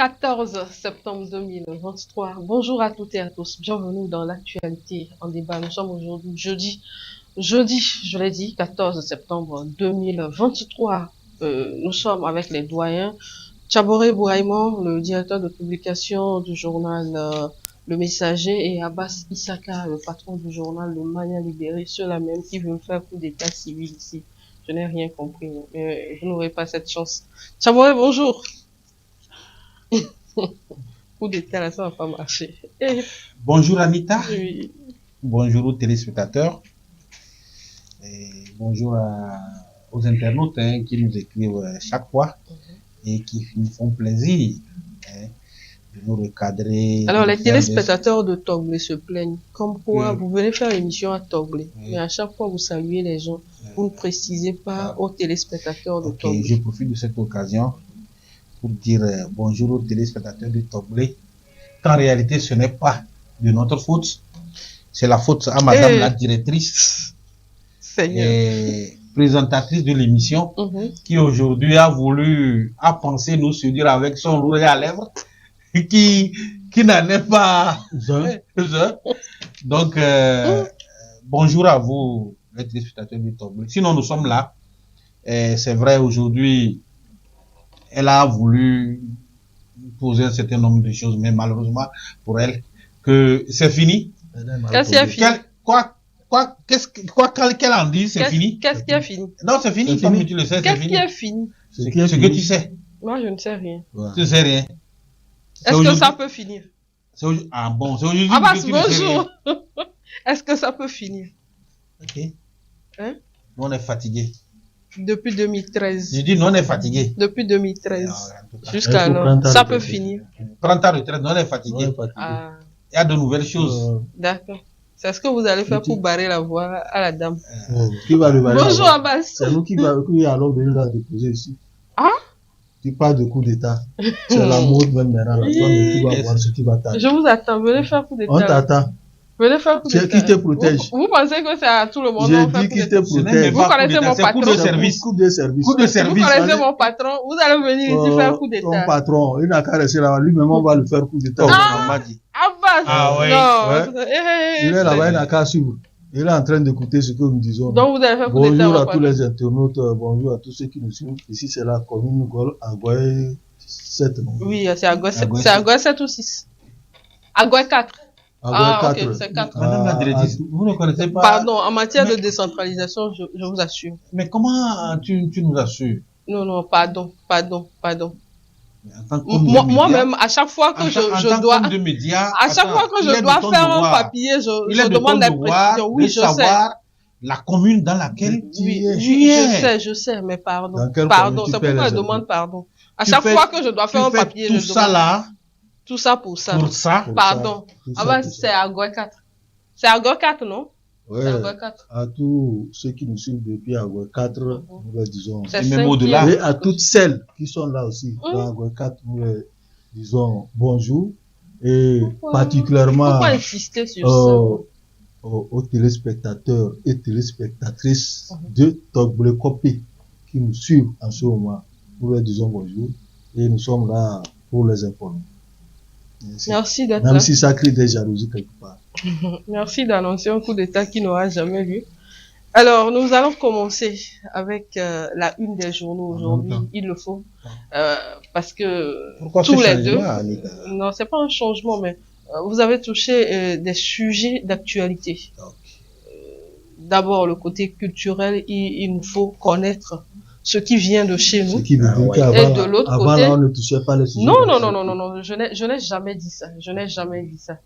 14 septembre 2023. Bonjour à toutes et à tous. Bienvenue dans l'actualité en débat. Nous sommes aujourd'hui jeudi, je l'ai dit, 14 septembre 2023. Nous sommes avec les doyens. Tchaboré Bouaïman, le directeur de publication du journal Le Messager, et Abbas Issaka, le patron du journal Le Mania Libéré, ceux-là même qui veulent faire coup d'état civil ici. Je n'ai rien compris, mais vous n'aurez pas cette chance. Tchaboré, bonjour. Coup d'état, là, ça va pas marcher. Bonjour Anita. Oui. Bonjour aux téléspectateurs. Et bonjour aux internautes qui nous écrivent chaque fois et qui nous font plaisir de nous recadrer. Alors, les téléspectateurs de Toglé se plaignent. Comme quoi, vous venez faire l'émission à Toglé, mais à chaque fois, vous saluez les gens. Vous ne précisez pas aux téléspectateurs de Toglé. Je profite de cette occasion pour dire bonjour aux téléspectateurs de Toglé, qu'en réalité, ce n'est pas de notre faute. C'est la faute à madame la directrice et présentatrice de l'émission qui aujourd'hui a pensé nous séduire avec son rouge à lèvres qui n'en est pas un. Donc, bonjour à vous, les téléspectateurs de Toglé. Sinon, nous sommes là. C'est vrai, aujourd'hui, elle a voulu poser un certain nombre de choses, mais malheureusement pour elle, que c'est fini. Qu'est-ce qui a fini? Qu'elle en dit, c'est fini. Qu'est-ce qui a fini? Non, c'est fini, comme tu le sais, c'est fini. Qu'est-ce qui a fini? Ce que tu sais. Moi, je ne sais rien. Tu ne sais rien. Est-ce que ça peut finir? Ah bon, c'est aujourd'hui. Abbas, bonjour. Est-ce que ça peut finir? Ok. Hein? Nous, on est fatigués. Depuis 2013. Je dis, nous, on est fatigués. Depuis 2013. Jusqu'à alors. Ça peut finir. Prends ta retraite, nous, on est fatigués. Ah. Il y a de nouvelles choses. D'accord. C'est ce que vous allez faire pour barrer la voie à la dame. Qui va le barrer? Bonjour Abbas. C'est nous qui allons venir la déposer ici. Ah? Tu parles de coup d'état. C'est la mode même maintenant. La femme qui va voir ce qui va t'attendre. Je vous attends. Venez faire coup d'état. On t'attend. Venez faire coup d'état. Qui te protège? Vous pensez que c'est à tout le monde? J'ai dit qui te protège. Vous connaissez mon patron. Coup de service. Coup de service. Coup de service. Vous connaissez mon patron. Vous allez venir ici faire coup d'état. Ton patron, il n'a qu'à rester là. Lui-même, on va le faire coup d'état. Abbas. Ah oui. Non. Il est là-bas, il n'a qu'à suivre. Il est en train d'écouter ce que nous disons. Donc vous allez faire coup d'état. Bonjour à tous les internautes, bonjour à tous ceux qui nous suivent. Ici, c'est la commune Gol, Agoye 7. Oui, c'est Agoye 7. C'est Agoye 7 ou 6? Agoye 4. Ah, 4. Ok, c'est 4. Madame la directrice, vous ne connaissez pas. Pardon, en matière de décentralisation, je vous assure. Mais comment tu nous assures? Non, pardon. Moi-même, à chaque fois que je dois, à chaque fois que je dois faire un papier, je demande des précisions. Oui, je sais. La commune dans laquelle tu es. Je sais, mais pardon. Pardon, c'est pourquoi je demande pardon. À chaque fois que je dois faire un papier, je demande. Tout ça là. Tout ça pour ça. Pour ça. Pardon. Ah bah, c'est Agoye 4. C'est Agoye 4, non? Ouais, à tous ceux qui nous suivent depuis Agoye 4, nous leur disons, et même au-delà. Et à toutes celles qui sont là aussi, dans Agoye 4, nous leur disons bonjour. Et particulièrement pourquoi insister sur ça? Aux téléspectateurs et téléspectatrices de Toglé Copy qui nous suivent en ce moment. Nous leur disons bonjour et nous sommes là pour les informer. Merci d'être là. Même si ça crée des jalousies quelque part. Merci d'annoncer un coup d'état qui n'aura jamais lieu. Alors, nous allons commencer avec la une des journaux aujourd'hui. Il le faut. Parce que pourquoi tous les deux... Non, c'est pas un changement, mais vous avez touché des sujets d'actualité. D'abord, le côté culturel, il nous faut connaître ce qui vient de chez nous. Ce qui veut dire qu'avant, et de l'autre côté, là, on ne touchait pas les sujets. Non, je n'ai jamais dit ça. Je n'ai jamais dit ça.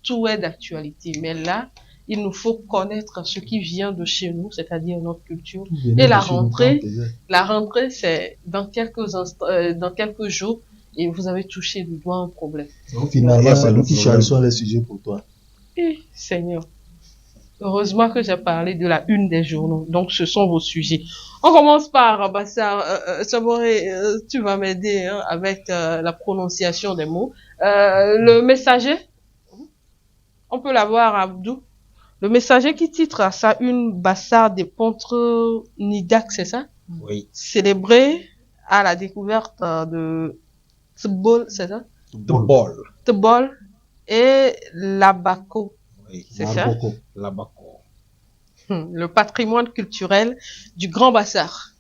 Tout est d'actualité. Mais là, il nous faut connaître ce qui vient de chez nous, c'est-à-dire notre culture. Et la rentrée, c'est dans quelques jours, et vous avez touché du doigt un problème. Donc finalement, c'est nous qui choisissons les sujets pour toi. Eh, Seigneur. Heureusement que j'ai parlé de la une des journaux. Donc, ce sont vos sujets. On commence par Bassar. Tchaboré, tu vas m'aider avec la prononciation des mots. Le messager, on peut l'avoir, Abdou. Le messager qui titre à sa une Bassar des Pontres Nidak, c'est ça? Oui. Célébré à la découverte de Tebol, c'est ça? Tebol. Tebol et l'Abako. Oui, C'est ça? Marboko. Labako. Le patrimoine culturel du Grand Bassar.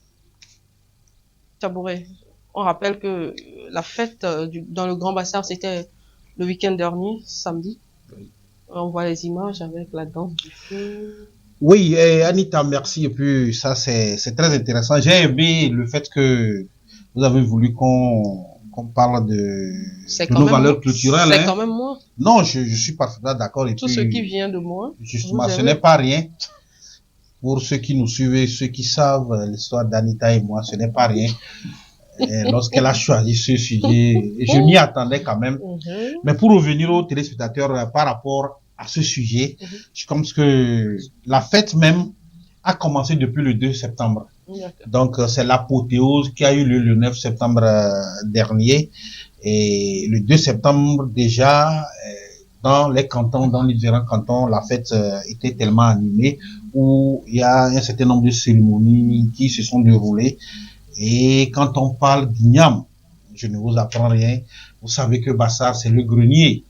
Tabouré. On rappelle que la fête dans le Grand Bassar, c'était le week-end dernier, samedi. Oui. On voit les images avec la danse du feu. Oui, Anita, merci. Et puis, ça, c'est très intéressant. J'ai aimé le fait que vous avez voulu qu'on parle de nos valeurs culturelles. C'est hein. quand même moi. Non, je suis parfaitement d'accord. Et Tout puis, ce qui vient de moi. justement, vous ce aimez. n'est pas rien. Pour ceux qui nous suivent, ceux qui savent l'histoire d'Anita et moi, ce n'est pas rien. Lorsqu'elle a choisi ce sujet, je m'y attendais quand même. Mais pour revenir aux téléspectateurs par rapport à ce sujet, je pense que la fête même a commencé depuis le 2 septembre. Donc, c'est l'apothéose qui a eu lieu le 9 septembre dernier. Et le 2 septembre, déjà, dans les cantons, dans les différents cantons, la fête était tellement animée où il y a un certain nombre de cérémonies qui se sont déroulées. Et quand on parle d'Ignam, je ne vous apprends rien. Vous savez que Bassar, c'est le grenier.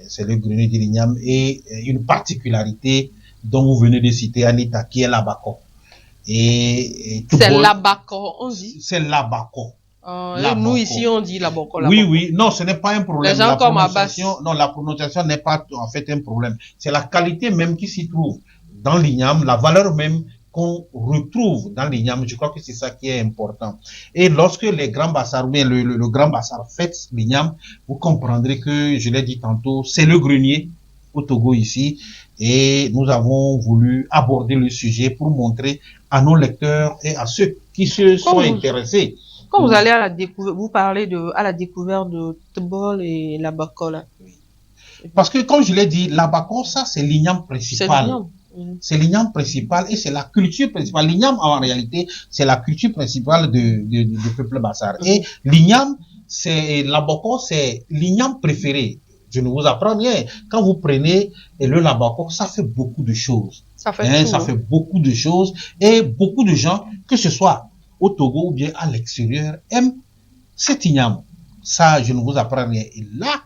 C'est le grenier de l'Ignam. Et une particularité dont vous venez de citer, Anita, qui est l'Abako. C'est l'Abako, on dit. C'est l'Abako. Et nous ici, on dit l'Abako. Oui, oui. Non, ce n'est pas un problème. Les gens comme Abbas. Non, la prononciation n'est pas en fait un problème. C'est la qualité même qui s'y trouve dans l'Ignam, la valeur même qu'on retrouve dans l'Ignam. Je crois que c'est ça qui est important. Et lorsque les grands Bassar, ou bien le grand Bassar fête l'Ignam, vous comprendrez que, je l'ai dit tantôt, c'est le grenier au Togo ici. Et nous avons voulu aborder le sujet pour montrer à nos lecteurs et à ceux qui se sont intéressés. Quand vous allez à la découverte, vous parlez à la découverte de Tebol et l'Abako là. Parce que, comme je l'ai dit, l'Abako, ça, c'est l'Ignam principal. C'est l'Ignam principal et c'est la culture principale. L'Ignam, en réalité, c'est la culture principale du peuple Bassar. Et l'Ignam, l'Abako, c'est l'Ignam préféré. Je ne vous apprends rien. Quand vous prenez le Labako, ça fait beaucoup de choses. Ça fait, ça fait beaucoup de choses. Et beaucoup de gens, que ce soit au Togo ou bien à l'extérieur, aiment cet Ignam. Ça, je ne vous apprends rien. Et là,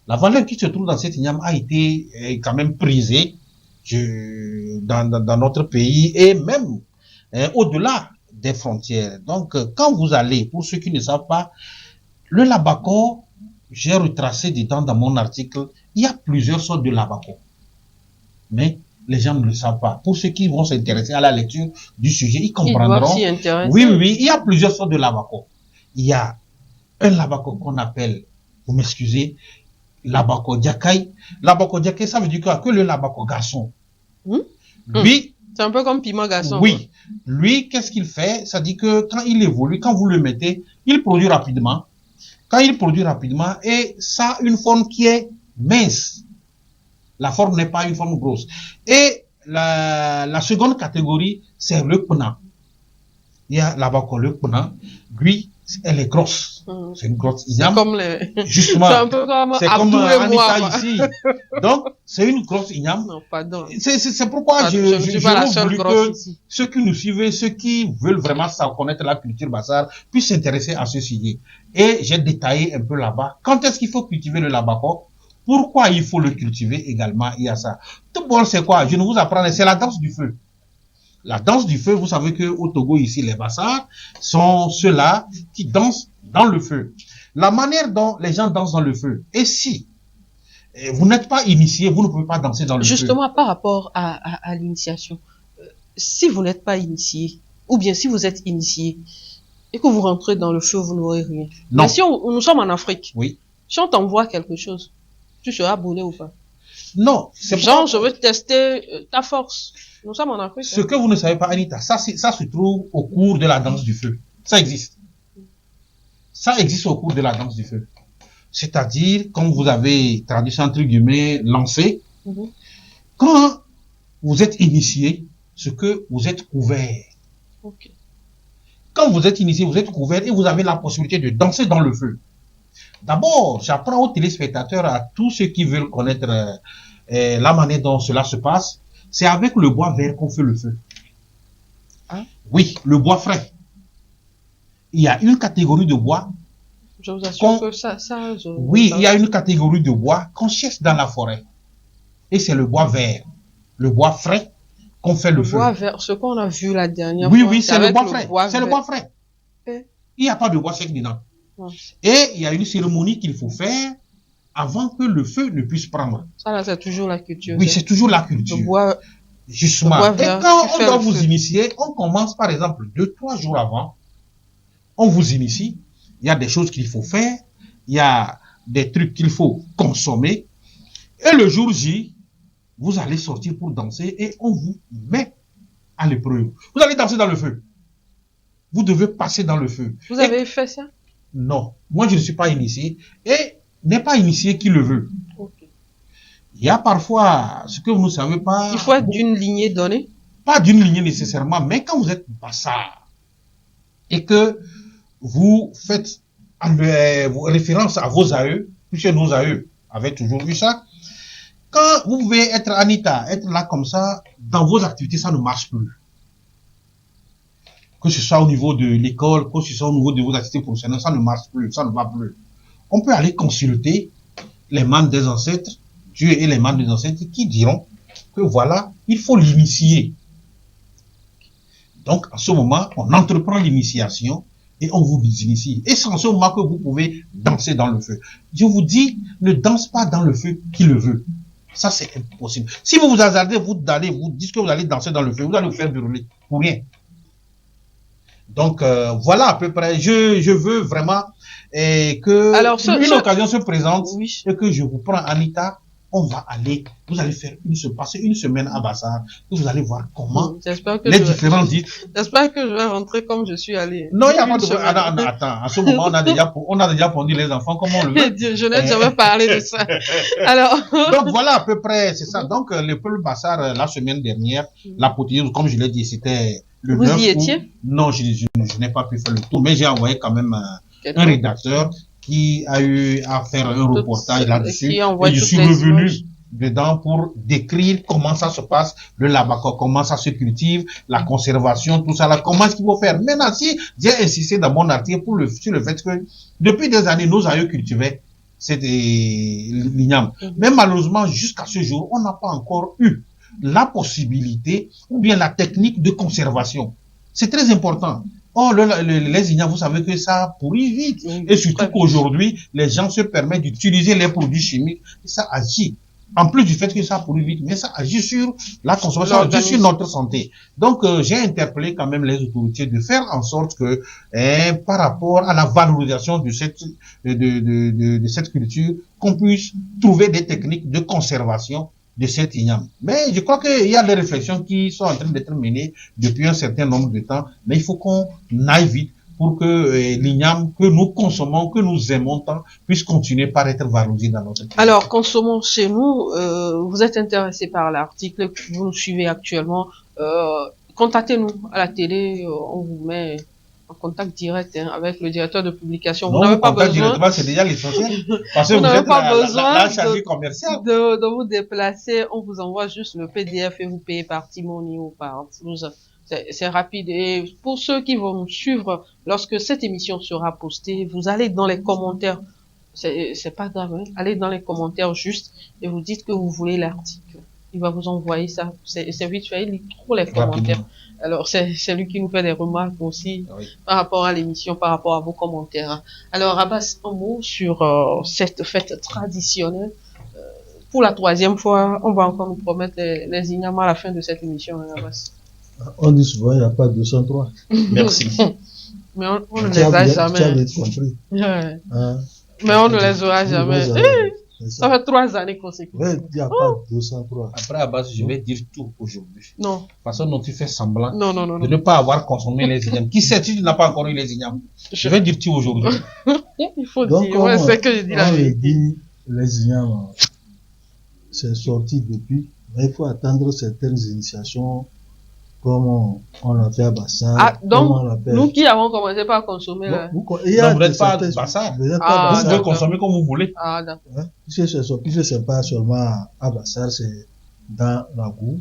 la valeur qui se trouve dans cet Ignam a été quand même prisée dans notre pays et même au-delà des frontières. Donc, quand vous allez, pour ceux qui ne savent pas, le Labako, j'ai retracé dedans dans mon article, il y a plusieurs sortes de Labako. Mais les gens ne le savent pas. Pour ceux qui vont s'intéresser à la lecture du sujet, ils comprendront. Oui, il y a plusieurs sortes de Labako. Il y a un Labako qu'on appelle, vous m'excusez, Labako Diakai. Labako Diakai, ça veut dire que le Labako garçon. Lui, c'est un peu comme piment garçon. Oui. Lui, qu'est-ce qu'il fait? Ça dit que quand il évolue, quand vous le mettez, il produit rapidement. Quand il produit rapidement, et ça a une forme qui est mince. La forme n'est pas une forme grosse. Et la seconde catégorie, c'est le pena. Il y a là-bas le pena. Lui, elle est grosse. C'est une grosse Ignam. C'est comme les... Justement. C'est un peu comme Anita ici. Donc, c'est une grosse Ignam. Non, pardon. C'est pourquoi je voulu que ceux qui nous suivent, ceux qui veulent vraiment connaître la culture Bassar, puissent s'intéresser à ce sujet. Et j'ai détaillé un peu là-bas. Quand est-ce qu'il faut cultiver le Labako? Pourquoi il faut le cultiver également? Il y a ça. Tout bon, c'est quoi? Je ne vous apprends, c'est la danse du feu. La danse du feu, vous savez que au Togo ici, les Bassars sont ceux-là qui dansent dans le feu. La manière dont les gens dansent dans le feu. Et si vous n'êtes pas initié, vous ne pouvez pas danser dans le feu. Justement, par rapport à l'initiation, si vous n'êtes pas initié, ou bien si vous êtes initié, et que vous rentrez dans le feu, vous n'aurez rien. Non. Mais si nous sommes en Afrique, oui. Si on t'envoie quelque chose, tu seras abonné ou pas? Non. C'est genre, je veux tester ta force. Nous sommes en Afrique. Ce que vous ne savez pas, Anita, ça se trouve au cours de la danse du feu. Ça existe. Ça existe au cours de la danse du feu. C'est-à-dire, comme vous avez traduit ça entre guillemets, lancé, quand vous êtes initié, ce que vous êtes couvert. Okay. Quand vous êtes initié, vous êtes couvert et vous avez la possibilité de danser dans le feu. D'abord, j'apprends aux téléspectateurs, à tous ceux qui veulent connaître la manière dont cela se passe, c'est avec le bois vert qu'on fait le feu. Hein? Oui, le bois frais. Il y a une catégorie de bois Je vous assure Qu'on- que ça Oui, il y a une catégorie de bois qu'on cherche dans la forêt. Et c'est le bois vert, le bois frais qu'on fait le feu. bois vert, ce qu'on a vu la dernière Oui, fois, oui, c'est le avec bois frais. C'est le vert. bois frais. Eh, Il n'y a pas de bois sec dedans. non. Et il y a une cérémonie qu'il faut faire avant que le feu ne puisse prendre. Ça là, c'est toujours la culture. Oui, c'est toujours la culture. Le bois, Justement. le bois Et vert quand qui on fait doit le vous feu. initier, on commence par exemple 2-3 jours avant. On vous initie. Il y a des choses qu'il faut faire. Il y a des trucs qu'il faut consommer. Et le jour J, vous allez sortir pour danser et on vous met à l'épreuve. Vous allez danser dans le feu. Vous devez passer dans le feu. Vous Et- avez fait ça? Non, moi je ne suis pas initié et n'est pas initié qui le veut. Ok. Il y a parfois, ce que vous ne savez pas, Il faut être d'une lignée donnée. pas d'une lignée nécessairement, mais quand vous êtes bassard et que vous faites référence à vos aïeux, puisque nos aïeux avaient toujours eu ça, quand vous pouvez être Anita, être là comme ça, dans vos activités, ça ne marche plus. Que ce soit au niveau de l'école, que ce soit au niveau de vos activités professionnelles, ça ne marche plus, ça ne va plus. On peut aller consulter les membres des ancêtres, Dieu et les membres des ancêtres qui diront que voilà, il faut l'initier. Donc, en ce moment, on entreprend l'initiation et on vous initie. Et c'est en ce moment que vous pouvez danser dans le feu. Je vous dis, ne danse pas dans le feu qui le veut. Ça, c'est impossible. Si vous vous hasardez, vous dites que vous allez danser dans le feu, vous allez vous faire brûler pour rien. Donc, voilà à peu près. Je veux vraiment que Alors, une occasion se présente oui. et que je vous prends, Anita. On va aller, vous allez passer une semaine à Bassar et vous allez voir comment J'espère que les différents dites. j'espère que je vais rentrer comme je suis allé. Non, il n'y a pas Une de semaine. Attends, à ce moment, on a déjà pondu les enfants comme on le veut. Je n'ai jamais parlé de ça. Alors. Donc voilà à peu près, c'est ça. Donc le peuple Bassar, la semaine dernière, l'apothéose, comme je l'ai dit, c'était le Vous 9 y août. étiez? Non, je n'ai pas pu faire le tour, mais j'ai envoyé quand même un rédacteur qui a eu à faire un reportage là-dessus. Et je suis revenu dedans pour décrire comment ça se passe, le labaco, comment ça se cultive, la conservation, tout ça là, comment est-ce qu'il faut faire. Maintenant, si j'ai insisté dans mon article sur le fait que depuis des années, nos aïeux cultivaient l'igname. Mais malheureusement, jusqu'à ce jour, on n'a pas encore eu la possibilité ou bien la technique de conservation. C'est très important. Oh, les ignames, vous savez que ça pourrit vite. Et surtout qu'aujourd'hui, les gens se permettent d'utiliser les produits chimiques et ça agit. En plus du fait que ça pourrit vite, mais ça agit sur la consommation, agit sur notre santé. Donc, j'ai interpellé quand même les autorités de faire en sorte que, par rapport à la valorisation de cette culture, qu'on puisse trouver des techniques de conservation de cet igname. Mais je crois qu'il y a des réflexions qui sont en train d'être menées depuis un certain nombre de temps, mais il faut qu'on aille vite pour que l'igname que nous consommons, que nous aimons tant, puisse continuer par être valorisé dans notre pays. Alors, consommons chez nous. Vous êtes intéressé par l'article, vous nous suivez actuellement. Contactez-nous à la télé, on vous met en contact direct avec le directeur de publication. Non, vous n'avez pas besoin. Directement, c'est déjà l'essentiel. Parce que vous n'avez pas êtes besoin la chargée commerciale. de vous déplacer. On vous envoie juste le PDF et vous payez par Timoni ou par Flouza. C'est rapide. Et pour ceux qui vont nous suivre, lorsque cette émission sera postée, vous allez dans les commentaires. C'est pas grave, hein. Allez dans les commentaires juste et vous dites que vous voulez l'article. Il va vous envoyer ça. C'est vite fait, il lit trop les commentaires. Alors, c'est lui qui nous fait des remarques aussi par rapport à l'émission, par rapport à vos commentaires. Alors, Abbas, un mot sur cette fête traditionnelle. Pour la 3e fois, on va encore nous promettre les ignames à la fin de cette émission, hein, Abbas. On dit souvent, il n'y a pas 203. Merci. Mais on ne les a jamais. Tu as bien compris. Ouais. Hein? Mais on ne les aura jamais. Ça fait 3 années consécutives. Ouais, il n'y a pas 203. Après, Abbas, je vais dire tout aujourd'hui. Non. Façon dont tu fais semblant Non. de ne pas avoir consommé les ignames. Qui sait si tu n'as pas encore eu les ignames? Je vais dire tout aujourd'hui. Il faut donc, dire. Ouais, c'est que je dis la vérité. Les ignames, c'est sorti depuis. Mais il faut attendre certaines initiations. Comme on a fait à Bassar. Ah, donc, nous qui avons commencé par consommer là. Vous n'êtes pas à Bassar. Vous pouvez consommer comme vous voulez. Ah, d'accord. Hein? Puisque c'est pas seulement à Bassar, c'est dans la Goût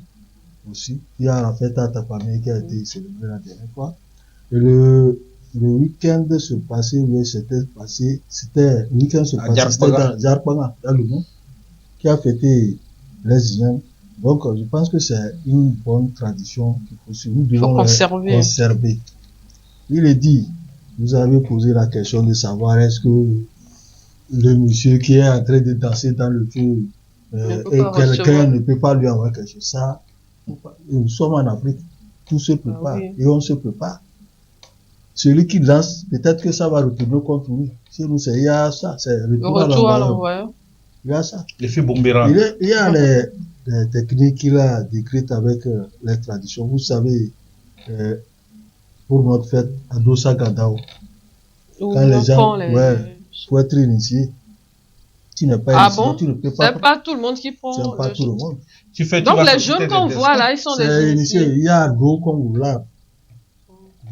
aussi. Il y a la fête à ta famille qui a été célébrée la dernière fois. Et le week-end se passait, oui, c'était, le week-end se À passait, c'était Djarpanga. dans Djarpanga, dans le monde, qui a fêté les Ignam. Donc, je pense que c'est une bonne tradition qu'il faut suivre. Nous devons conserver. conserver. Il est dit, vous avez posé la question de savoir est-ce que le monsieur qui est en train de danser dans le feu, et quelqu'un ne peut pas lui envoyer quelque chose. Ça, nous sommes en Afrique, tout se prépare, oui. et on se prépare. Celui qui danse, peut-être que ça va retourner contre lui. Chez nous, il y a ça, c'est Le retour à l'envoyeur. Il y a ça. L'effet boomerang. Il y a les techniques qu'il a décrites avec les traditions. Vous savez, pour notre fête à Dossa Gadao, quand les gens, pour être initié, tu n'es pas initié, tu ne peux pas. C'est pas tout le monde qui prend. C'est pas tout le monde. Donc les jeunes qu'on voit là, ils sont des initiés. Il y a l'eau comme vous là.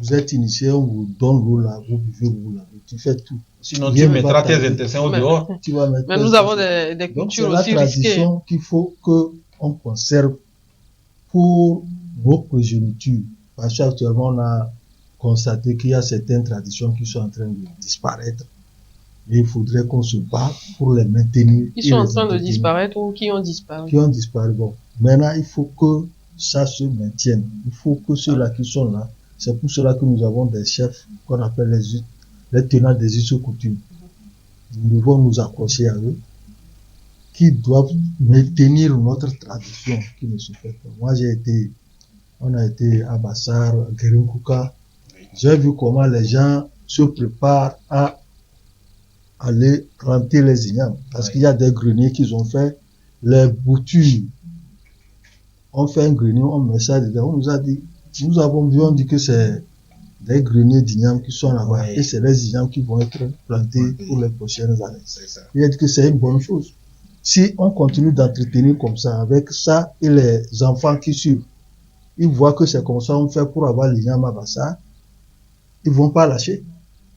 Vous êtes initié, on vous donne l'eau là, vous buvez l'eau là, tu fais tout. Sinon, tu mettras tes intestins au dehors. Mais nous avons des cultures aussi risquées. C'est la tradition qu'il faut qu'on conserve pour nos progénitures. Parce qu'actuellement, on a constaté qu'il y a certaines traditions qui sont en train de disparaître. Et il faudrait qu'on se batte pour les maintenir. Ils sont en train de disparaître ou qui ont disparu? Qui ont disparu. Bon, maintenant, il faut que ça se maintienne. Il faut que ceux-là qui sont là, c'est pour cela que nous avons des chefs qu'on appelle les tenants des us et coutumes. Nous devons nous accrocher à eux, qui doivent maintenir notre tradition qui ne se fait pas. Moi, on a été à Bassar, à Guerinkouka. J'ai vu comment les gens se préparent à aller rentrer les ignames. Parce qu'il y a des greniers qu'ils ont fait, les boutures. On fait un grenier, on met ça dedans. On nous a dit, nous avons vu, on dit que c'est des greniers d'igname qui sont là-bas. Et c'est les ignames qui vont être plantés pour les prochaines années. Il a dit que c'est une bonne chose. Si on continue d'entretenir comme ça, avec ça et les enfants qui suivent, ils voient que c'est comme ça on fait pour avoir l'igname à Bassar, ils vont pas lâcher.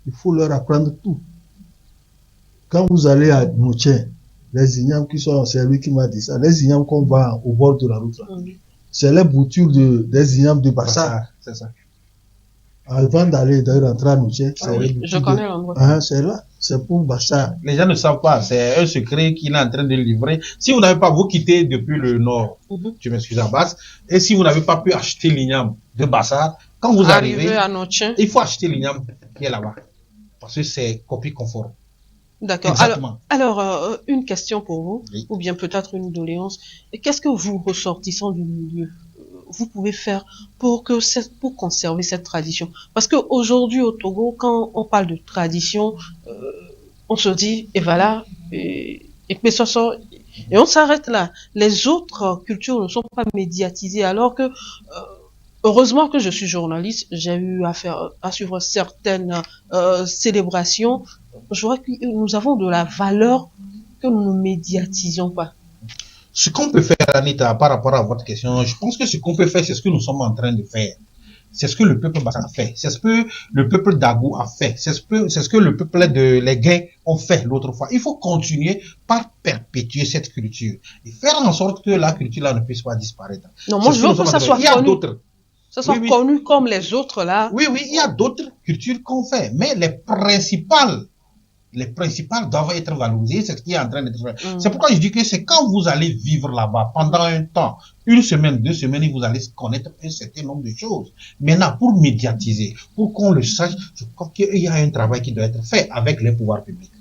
Il faut leur apprendre tout. Quand vous allez à Noutien, les ignames qui sont, c'est lui qui m'a dit ça, les ignames qu'on voit au bord de la route là, c'est les boutures des ignames de Bassar. C'est ça. Avant d'aller rentrer à Noutien, je connais l'endroit. C'est là, c'est pour Bassar. Les gens ne savent pas, c'est un secret qu'il est en train de livrer. Si vous n'avez pas, vous quittez depuis le nord, tu m'excuses à Basse, et si vous n'avez pas pu acheter l'igname de Bassar, quand vous arrivez à Noutien, il faut acheter l'igname qui est là-bas. Parce que c'est copie conforme. D'accord. Alors, une question pour vous, ou bien peut-être une doléance. Qu'est-ce que vous, ressortissants du milieu, vous pouvez faire pour conserver cette tradition? Parce qu'aujourd'hui au Togo, quand on parle de tradition, on se dit, et voilà, et on s'arrête là. Les autres cultures ne sont pas médiatisées, alors que heureusement que je suis journaliste, j'ai eu à suivre certaines célébrations. Je vois que nous avons de la valeur que nous ne médiatisons pas. Ce qu'on peut faire, Anita, par rapport à votre question, je pense que ce qu'on peut faire, c'est ce que nous sommes en train de faire. C'est ce que le peuple Bassar a fait. C'est ce que le peuple d'Agou a fait. C'est ce que le peuple les Gains ont fait l'autre fois. Il faut continuer par perpétuer cette culture et faire en sorte que la culture là ne puisse pas disparaître. Non, moi je veux que ça soit connu. Ça soit connu comme les autres là. Oui, il y a d'autres cultures qu'on fait, mais les principales doivent être valorisées, c'est ce qui est en train d'être fait. C'est pourquoi je dis que c'est quand vous allez vivre là-bas pendant un temps, 1 semaine, 2 semaines, et vous allez connaître un certain nombre de choses. Maintenant, pour médiatiser, pour qu'on le sache, je crois qu'il y a un travail qui doit être fait avec les pouvoirs publics.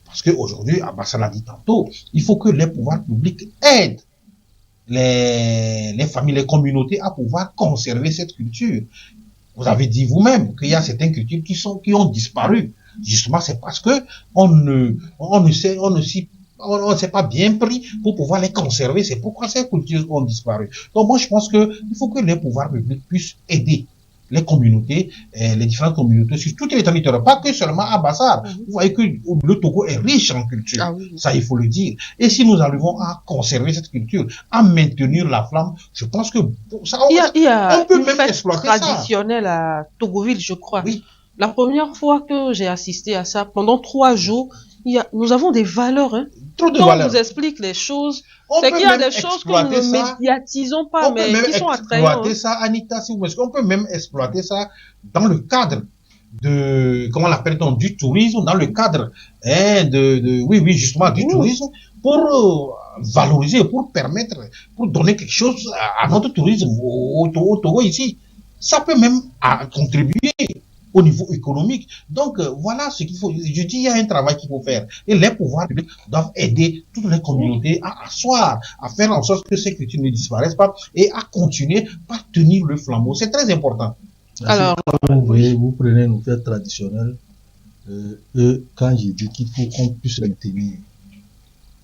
Parce qu'aujourd'hui, Abassar l'a dit tantôt, il faut que les pouvoirs publics aident les familles, les communautés à pouvoir conserver cette culture. Vous avez dit vous-même qu'il y a certaines cultures qui ont disparu. Justement, c'est parce que on ne s'est pas bien pris pour pouvoir les conserver. C'est pourquoi ces cultures ont disparu. Donc moi, je pense que il faut que les pouvoirs publics puissent aider les communautés, les différentes communautés sur toute l'étendue du territoire, pas que seulement à Bassar. Vous voyez que le Togo est riche en culture. Ça, il faut le dire. Et si nous arrivons à conserver cette culture, à maintenir la flamme, je pense que ça, on peut même exploiter ça. Traditionnelle à Togoville, je crois. Oui. La première fois que j'ai assisté à ça, pendant 3 jours, nous avons des valeurs. Trop de Quand valeurs. on nous explique les choses, c'est qu'il y a des choses que nous ne médiatisons pas, mais qui sont attrayantes. On peut même exploiter ça, Anita, si vous voulez. On peut même exploiter ça dans le cadre comment l'appelle-t-on, du tourisme dans le cadre oui, justement, du tourisme pour valoriser, pour permettre, pour donner quelque chose à notre tourisme au Togo ici. Ça peut même contribuer au niveau économique. Donc, voilà ce qu'il faut. Je dis, il y a un travail qu'il faut faire. Et les pouvoirs publics doivent aider toutes les communautés à asseoir, à faire en sorte que ces cultures ne disparaissent pas et à continuer par tenir le flambeau. C'est très important. Alors, vous voyez, vous prenez nos fêtes traditionnelles, et quand j'ai dit qu'il faut qu'on puisse les tenir,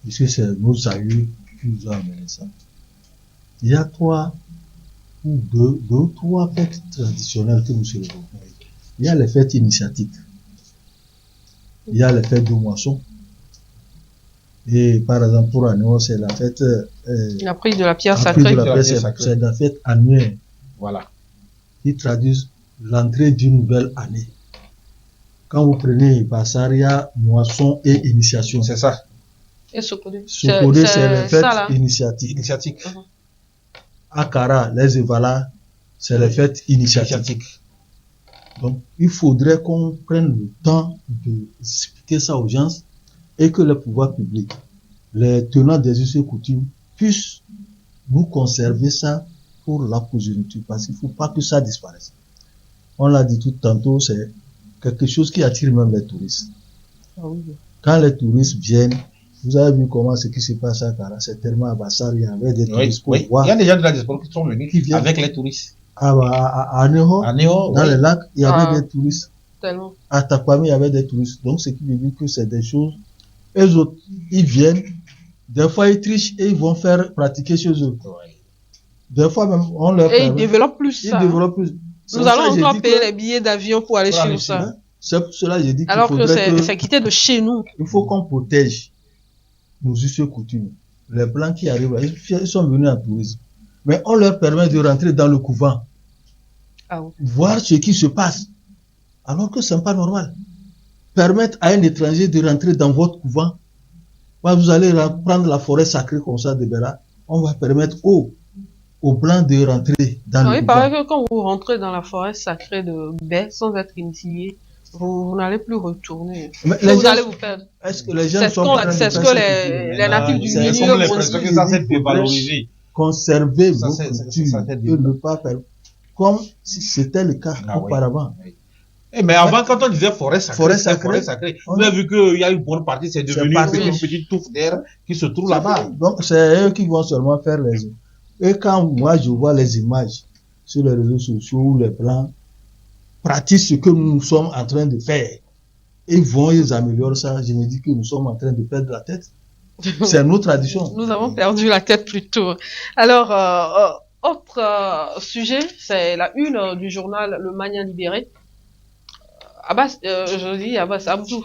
puisque c'est nos aïeux qui nous ont amené ça. Il y a deux ou trois fêtes traditionnelles que nous célébrons. Il y a les fêtes initiatiques, il y a les fêtes de moisson, et par exemple pour Anéo, c'est la fête la prise de la pierre la sacrée. prise de la pierre sacrée. C'est la fête annuelle. Voilà. Qui traduisent l'entrée d'une nouvelle année. Quand vous prenez Bassaria, moisson et initiation. C'est ça. Et Sokodé. Sokodé, c'est les fêtes initiatiques. Akara, les Evala, c'est les fêtes initiatiques. Donc, il faudrait qu'on prenne le temps d'expliquer ça aux gens et que les pouvoirs publics, les tenants des us et coutumes, puissent nous conserver ça pour la progéniture, parce qu'il ne faut pas que ça disparaisse. On l'a dit tout tantôt, c'est quelque chose qui attire même les touristes. Ah oui. Quand les touristes viennent, vous avez vu comment ce qui se passe à Kara, c'est tellement à Bassar, il y avait des touristes pour voir. Il y a des gens de la diaspora qui sont venus avec les touristes. À Ného, dans les lacs, il y avait des touristes. Tellement. À Takwami, il y avait des touristes. Donc, ce qui veut dire que c'est des choses. Eux autres, ils viennent, des fois ils trichent et ils vont faire pratiquer chez eux. Des fois même, on leur permet. Et ils développent plus ça. Ils développent plus. Nous allons encore payer les billets d'avion pour aller sur ça. C'est pour cela que j'ai dit qu'il faudrait que... Alors que c'est quitté de chez nous. Il faut qu'on protège nos us et coutumes. Les Blancs qui arrivent, ils sont venus en tourisme. Mais on leur permet de rentrer dans le couvent. Voir ce qui se passe. Alors que ce n'est pas normal. Permettre à un étranger de rentrer dans votre couvent. Vous allez prendre la forêt sacrée comme ça de Béra. On va permettre aux Blancs de rentrer dans le couvent. Il paraît que quand vous rentrez dans la forêt sacrée de Bé sans être initié, vous n'allez plus retourner. Vous allez vous perdre. Est-ce que les gens sont c'est ce que les natifs du milieu ont que ça s'est dévalorisé. Conserver vos cultures et ne pas perdre. Comme si c'était le cas auparavant. Mais avant, quand on disait forêt sacrée, on a vu qu'il y a une bonne partie, c'est devenu une petite touffe d'air qui se trouve là-bas. Donc, c'est eux qui vont seulement faire les eaux. Et quand moi, je vois les images sur les réseaux sociaux où les Blancs pratiquent ce que nous sommes en train de faire, ils améliorent ça, je me dis que nous sommes en train de perdre la tête. C'est nos traditions. Nous avons perdu la tête plus tôt. Alors, autre sujet, c'est la une du journal Le Mania Libéré. Abbas, je dis Abbas Abdou.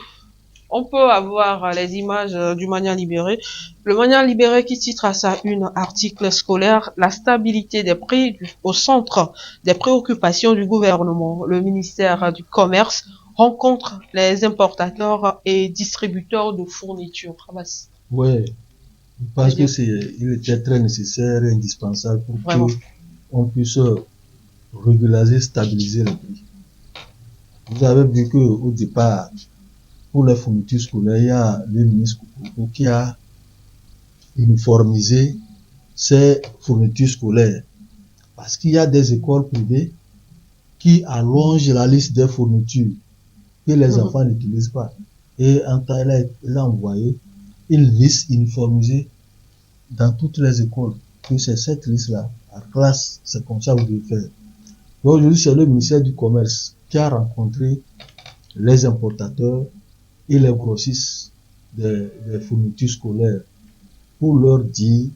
On peut avoir les images du Mania Libéré. Le Mania Libéré qui titre à sa une article scolaire « La stabilité des prix au centre des préoccupations du gouvernement. Le ministère du Commerce rencontre les importateurs et distributeurs de fournitures. » Abbas. Oui, je pense qu'il était très nécessaire et indispensable pour qu'on puisse régulariser, stabiliser les prix. Vous avez vu qu'au départ, pour les fournitures scolaires, il y a le ministre qui a uniformisé ces fournitures scolaires. Parce qu'il y a des écoles privées qui allongent la liste des fournitures que les enfants n'utilisent pas. Et en temps, il a envoyé une liste uniformisée dans toutes les écoles. Que c'est cette liste-là, à classe, c'est comme ça que vous devez faire. Donc aujourd'hui, c'est le ministère du Commerce qui a rencontré les importateurs et les grossistes des fournitures scolaires pour leur dire,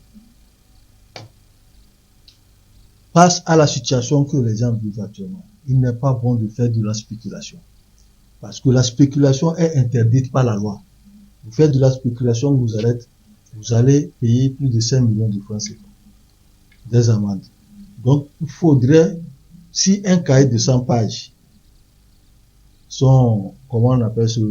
face à la situation que les gens vivent actuellement, il n'est pas bon de faire de la spéculation. Parce que la spéculation est interdite par la loi. Vous faites de la spéculation, vous allez payer plus de 5 millions de francs CFA, des amendes. Donc, il faudrait, si un cahier de 100 pages sont, comment on appelle ce...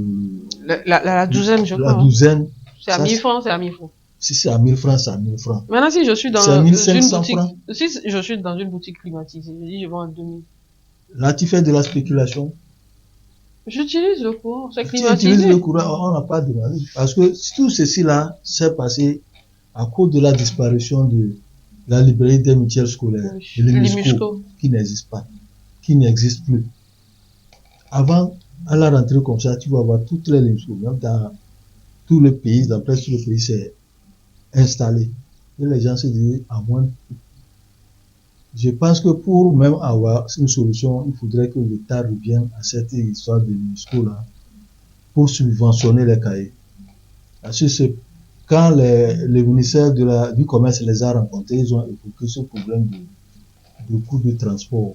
La douzaine, je crois. La douzaine. C'est à 1000 francs, c'est à 1000 francs. Si c'est à 1000 francs, c'est à 1000 francs. Maintenant, si je suis dans une boutique, si je suis dans une boutique climatisée, je dis je vends à 2000. Là, tu fais de la spéculation. J'utilise le courant, c'est Tu utilises climatisé. le courant, on n'a pas demandé. Parce que tout ceci-là s'est passé à cause de la disparition de la librairie des mutuelles scolaires, Oui, de l'UNESCO, l'IMUSCO. qui n'existe pas, qui n'existe plus. Avant, à la rentrée comme ça, tu vas voir toutes les LIMSCO, même dans tout le pays, dans presque tout le pays, c'est installé. Et les gens se disent, à moins. Je pense que pour même avoir une solution, il faudrait que l'État revienne à cette histoire de l'UNESCO là, pour subventionner les cahiers. Parce que quand le ministère du Commerce les a rencontrés, ils ont évoqué ce problème de coût de transport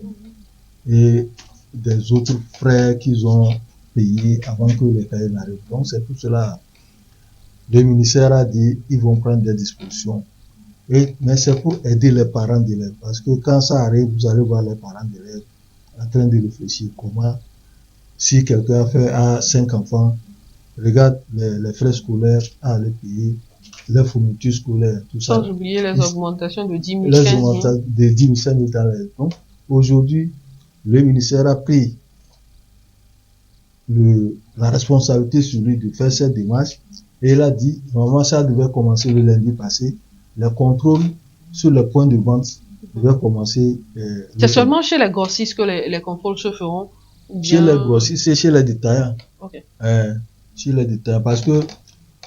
et des autres frais qu'ils ont payés avant que les cahiers n'arrivent. Donc c'est pour cela le ministère a dit ils vont prendre des dispositions. Mais c'est pour aider les parents d'élèves. Parce que quand ça arrive, vous allez voir les parents d'élèves en train de réfléchir comment, si quelqu'un a 5 enfants, regarde les frais scolaires à aller payer, les fournitures scolaires, tout ça. Sans oublier les augmentations de 10 000, Les 15 000. augmentations de 10 000, 5 000 dans les. Donc, aujourd'hui, le ministère a pris la responsabilité sur lui de faire cette démarche et il a dit, normalement, ça devait commencer le lundi passé. Les contrôles sur les points de vente devaient commencer. C'est seulement chez les grossistes que les contrôles se feront ou bien... Chez les grossistes, c'est chez les détaillants. Ok. Chez les détaillants. Parce que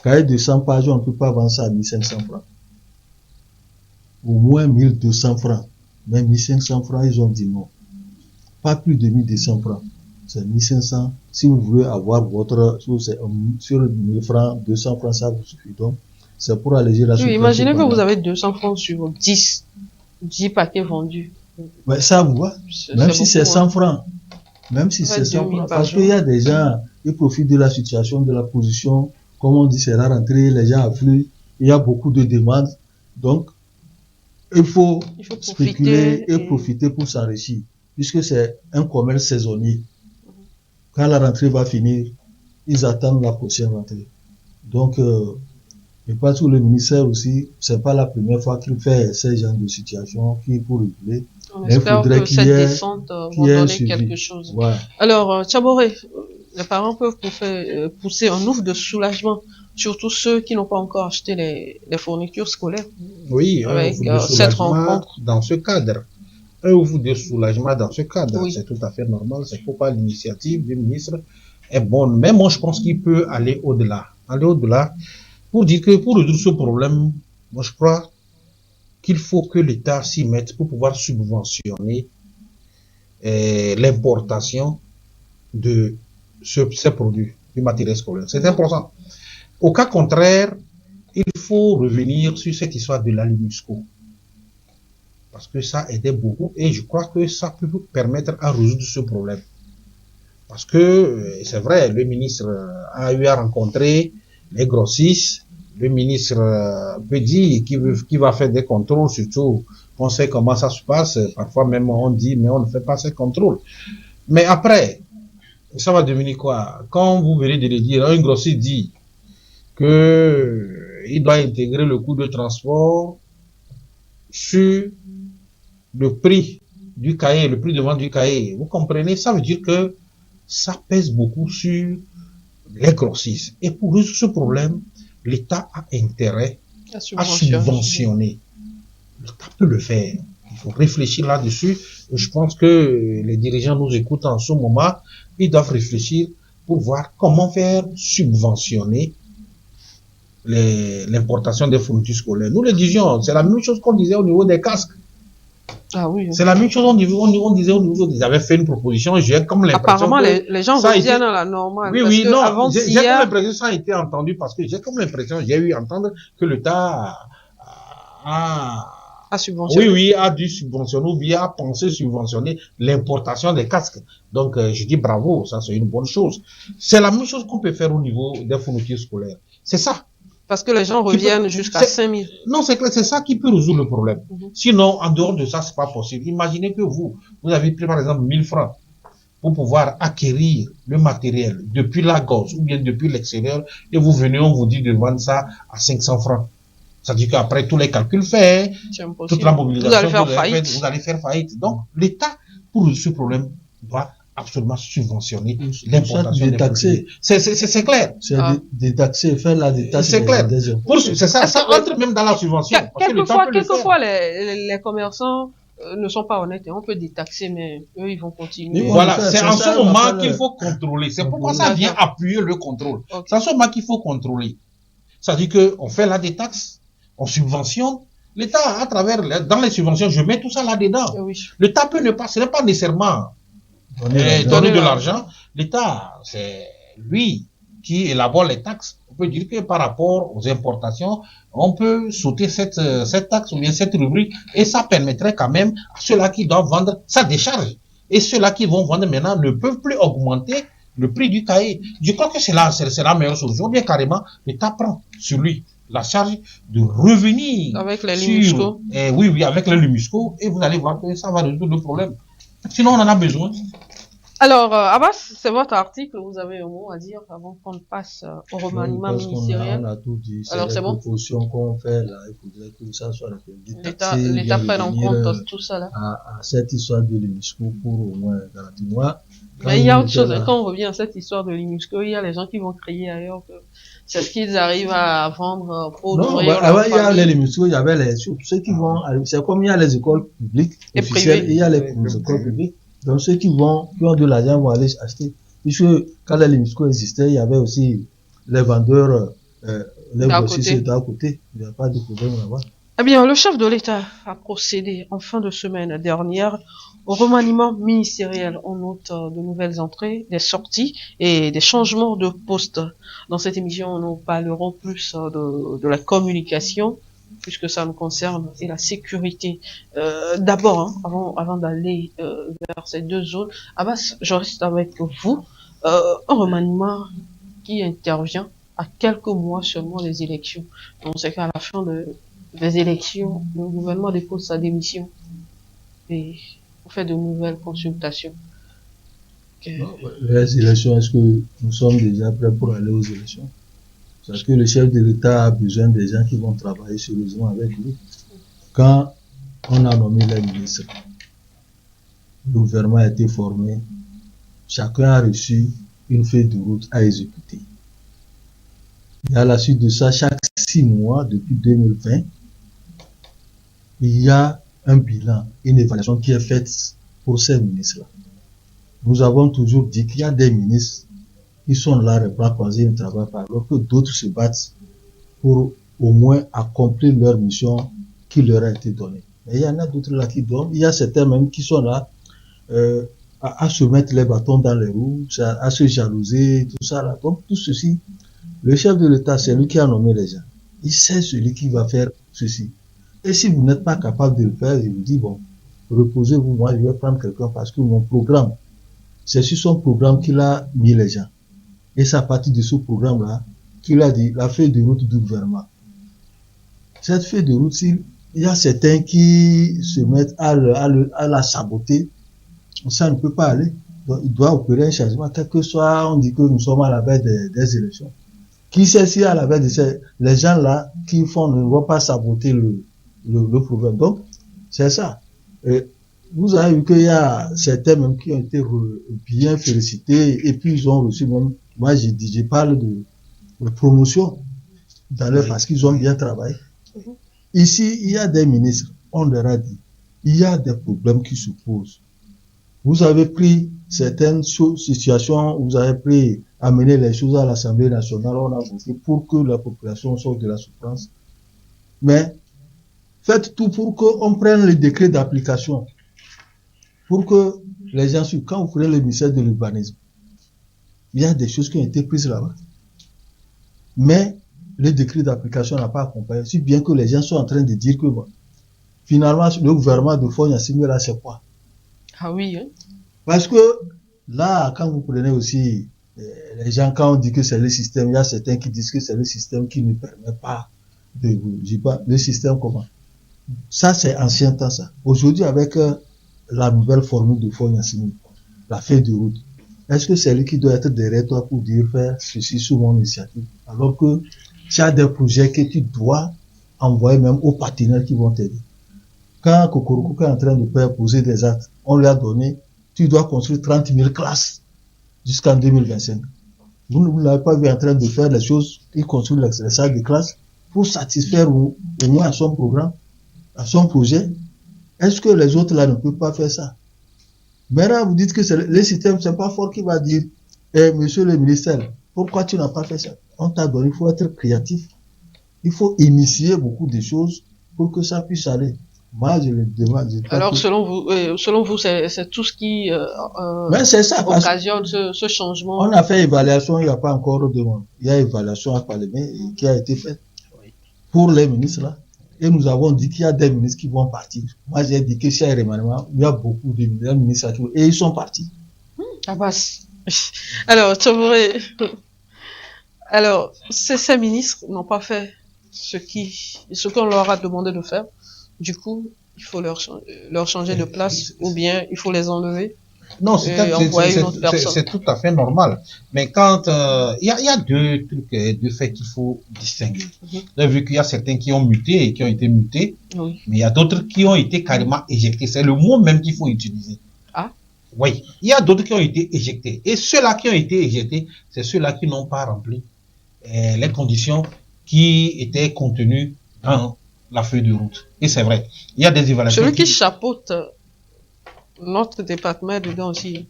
cahier de 100 pages, on ne peut pas vendre ça à 1500 francs. Au moins 1200 francs. Mais 1500 francs, ils ont dit non. Pas plus de 1200 francs. C'est 1500. Si vous voulez avoir votre, sur 1000 francs, 200 francs, ça vous suffit. Donc, c'est pour alléger la Oui, souffrance. imaginez que vous avez 200 francs sur 10 paquets vendus. Mais ça vous va. Même si c'est 100 francs. Même si c'est 100 francs. Parce qu'il y a des gens, ils profitent de la situation, de la position. Comme on dit, c'est la rentrée, les gens affluent. Il y a beaucoup de demandes. Donc, il faut spéculer et profiter pour s'enrichir. Puisque c'est un commerce saisonnier. Quand la rentrée va finir, ils attendent la prochaine rentrée. Donc, je pense que le ministère aussi, c'est pas la première fois qu'il fait ces genres de situations qui pour réguler. On espère que cette descente va donner quelque chose. Ouais. Alors, Tchaboré, les parents peuvent pousser un ouf de soulagement, surtout ceux qui n'ont pas encore acheté les fournitures scolaires. Oui, avec cette rencontre dans ce cadre. Un ouf de soulagement dans ce cadre. Oui. C'est tout à fait normal. C'est pourquoi l'initiative du ministre est bonne. Mais moi, je pense qu'il peut aller au-delà. Aller au-delà. Pour dire que pour résoudre ce problème, moi je crois qu'il faut que l'État s'y mette pour pouvoir subventionner l'importation de ces produits, du matériel scolaire. C'est important. Au cas contraire, il faut revenir sur cette histoire de la l'UNESCO. Parce que ça aidait beaucoup et je crois que ça peut permettre à résoudre ce problème. Parce que c'est vrai, le ministre a eu à rencontrer les grossistes. Le ministre peut dire qu'il va faire des contrôles, surtout on sait comment ça se passe. Parfois même on dit, mais on ne fait pas ces contrôles. Mais après, ça va devenir quoi? Quand vous venez de le dire, un grossiste dit qu'il doit intégrer le coût de transport sur le prix du cahier, le prix de vente du cahier. Vous comprenez? Ça veut dire que ça pèse beaucoup sur les grossistes. Et pour résoudre ce problème, l'État a intérêt à subventionner. L'État peut le faire. Il faut réfléchir là-dessus. Je pense que les dirigeants nous écoutent en ce moment. Ils doivent réfléchir pour voir comment faire subventionner l'importation des fournitures scolaires. Nous le disions, c'est la même chose qu'on disait au niveau des casques. Ah oui. C'est la même chose, on disait au niveau, ils avaient fait une proposition, j'ai comme l'impression apparemment, les gens reviennent à la normale. Oui, oui, non, j'ai comme l'impression que ça a été entendu parce que j'ai comme l'impression, j'ai eu à entendre que l'État a subventionné. Oui, a dû subventionner ou bien a pensé subventionner l'importation des casques. Donc, je dis bravo, ça c'est une bonne chose. C'est la même chose qu'on peut faire au niveau des fournitures scolaires. C'est ça. Parce que les gens reviennent jusqu'à 5 000. Non, c'est clair, c'est ça qui peut résoudre le problème. Sinon, en dehors de ça, c'est pas possible. Imaginez que vous avez pris par exemple 1000 francs pour pouvoir acquérir le matériel depuis la gauche ou bien depuis l'extérieur et vous venez, on vous dit de vendre ça à 500 francs. Ça veut dire qu'après tous les calculs faits, toute la mobilisation, vous allez faire faillite. Donc, l'État, pour résoudre ce problème, doit absolument subventionner Soit l'importation des détaxer. produits. C'est clair. C'est détaxer, faire la détaxe. C'est clair. C'est ça, ça entre même dans la subvention. Quelquefois, les commerçants ne sont pas honnêtes. On peut détaxer, mais eux, ils vont continuer. Voilà, c'est en ce moment qu'il faut contrôler. C'est pourquoi ça vient appuyer le contrôle. C'est en ce moment qu'il faut contrôler. C'est-à-dire qu'on fait la détaxe, on subventionne. L'État, à travers, dans les subventions, je mets tout ça là-dedans. Oui. L'État peut ne pas, ce n'est pas nécessairement donner de l'argent. L'État, c'est lui qui élabore les taxes. On peut dire que par rapport aux importations, on peut sauter cette taxe ou bien cette rubrique et ça permettrait quand même à ceux-là qui doivent vendre sa décharge. Et ceux-là qui vont vendre maintenant ne peuvent plus augmenter le prix du cahier. Je crois que c'est la meilleure solution. Bien carrément, l'État prend sur lui la charge de revenir avec les Limusco. Oui, avec les Limusco, et vous allez voir que ça va résoudre le problème. Sinon, on en a besoin. Alors, Abbas, c'est votre article, vous avez un mot à dire avant qu'on passe au remaniement ministériel. On a tout dit, c'est les propositions qu'on fait là, il faudrait que ça soit détaxé. L'État prenne en compte tout ça là. À cette histoire de l'Imusco pour au moins garantir. Moi, mais il y a autre chose, quand on revient à cette histoire de l'Imusco, il y a les gens qui vont crier ailleurs que c'est ce qu'ils arrivent à vendre pour nourrir leur famille. Il y a les Limusco, il y avait ceux qui vont, c'est comme il y a les écoles publiques et officielles, il y a les écoles publiques. Donc ceux qui ont de l'argent vont aller acheter. Puisque quand les Limusco existaient, il y avait aussi les vendeurs, les grossistes d'à côté. Il n'y a pas de problème là-bas. Eh bien, le chef de l'État a procédé en fin de semaine dernière au remaniement ministériel. On note de nouvelles entrées, des sorties et des changements de poste. Dans cette émission, nous parlerons plus de la communication, puisque ça nous concerne, et la sécurité. D'abord, avant d'aller vers ces deux zones, Abbas, je reste avec vous. Un remaniement qui intervient à quelques mois seulement des élections. On sait qu'à la fin des élections, le gouvernement dépose sa démission et on fait de nouvelles consultations. Les élections, est-ce que nous sommes déjà prêts pour aller aux élections? Parce que le chef de l'État a besoin des gens qui vont travailler sérieusement avec lui. Quand on a nommé les ministres, le gouvernement a été formé, chacun a reçu une feuille de route à exécuter. Et à la suite de ça, chaque 6 mois, depuis 2020, il y a un bilan, une évaluation qui est faite pour ces ministres-là. Nous avons toujours dit qu'il y a des ministres qui sont là, les bras croisés, ils ne travaillent pas, alors que d'autres se battent pour au moins accomplir leur mission qui leur a été donnée. Mais il y en a d'autres là qui donnent, il y a certains même qui sont là à se mettre les bâtons dans les roues, à se jalouser, tout ça là. Donc tout ceci, le chef de l'État, c'est lui qui a nommé les gens. Il sait celui qui va faire ceci. Et si vous n'êtes pas capable de le faire, il vous dit, bon, reposez-vous, moi je vais prendre quelqu'un parce que mon programme, c'est sur son programme qu'il a mis les gens. Et c'est à partir de ce programme-là qu'il a dit la feuille de route du gouvernement. Cette feuille de route, il y a certains qui se mettent à la saboter, ça ne peut pas aller. Donc, il doit opérer un changement, quel que soit, on dit que nous sommes à la veille des élections. Qui sait si à la veille les gens là qui font ne vont pas saboter le problème. Donc, c'est ça. Et vous avez vu qu'il y a certains même qui ont été bien félicités et puis ils ont reçu même, moi je parle de promotion dans leur, parce qu'ils ont bien travaillé. Ici, il y a des ministres, on leur a dit, il y a des problèmes qui se posent. Vous avez pris certaines situations, vous avez amené les choses à l'Assemblée nationale, on a voté pour que la population sorte de la souffrance. Mais faites tout pour qu'on prenne les décrets d'application. Pour que les gens suivent. Quand vous prenez le ministère de l'urbanisme, il y a des choses qui ont été prises là-bas. Mais le décret d'application n'a pas accompagné. Si bien que les gens sont en train de dire que bon, finalement, le gouvernement de Fonya Simi là, c'est quoi? Ah oui, hein? Parce que là, quand vous prenez aussi les gens, quand on dit que c'est le système, il y a certains qui disent que c'est le système qui ne permet pas de, je dis pas, le système comment? Ça, c'est ancien temps, ça. Aujourd'hui, avec la nouvelle formule de Fonya Simi, la feuille de route, est-ce que c'est lui qui doit être derrière toi pour dire faire ceci sous mon initiative? Alors que tu as des projets que tu dois envoyer même aux partenaires qui vont t'aider. Quand Kokoroko est en train de poser des actes, on lui a donné tu dois construire 30 000 classes jusqu'en 2025. Vous ne l'avez pas vu en train de faire les choses, il construit les salles de classe pour satisfaire au moins à son programme, à son projet. Est-ce que les autres là ne peuvent pas faire ça? Maintenant, vous dites que le système, c'est pas fort qui va dire, monsieur le ministère, pourquoi tu n'as pas fait ça? On t'a donné, il faut être créatif. Il faut initier beaucoup de choses pour que ça puisse aller. Moi, je le demande. Alors, selon vous, c'est tout ce qui Mais c'est ça, occasionne ce changement. On a fait évaluation, il n'y a pas encore de mois. Il y a évaluation à Parlement qui a été faite pour les ministres là. Et nous avons dit qu'il y a des ministres qui vont partir. Moi, j'ai dit que chez Remaniement, il y a beaucoup de ministres et ils sont partis. Abbas. Alors, alors, ces ministres n'ont pas fait ce qu'on leur a demandé de faire. Du coup, il faut leur changer de place ou bien il faut les enlever. Non, c'est tout à fait normal. Mais quand il y a deux trucs, deux faits qu'il faut distinguer. Vous avez vu qu'il y a certains qui ont muté et qui ont été mutés, oui. Mais il y a d'autres qui ont été carrément éjectés. C'est le mot même qu'il faut utiliser. Ah. Oui, il y a d'autres qui ont été éjectés. Et ceux-là qui ont été éjectés, c'est ceux-là qui n'ont pas rempli les conditions qui étaient contenues dans la feuille de route. Et c'est vrai, il y a des évaluations. Celui qui chapeaute notre département dedans aussi.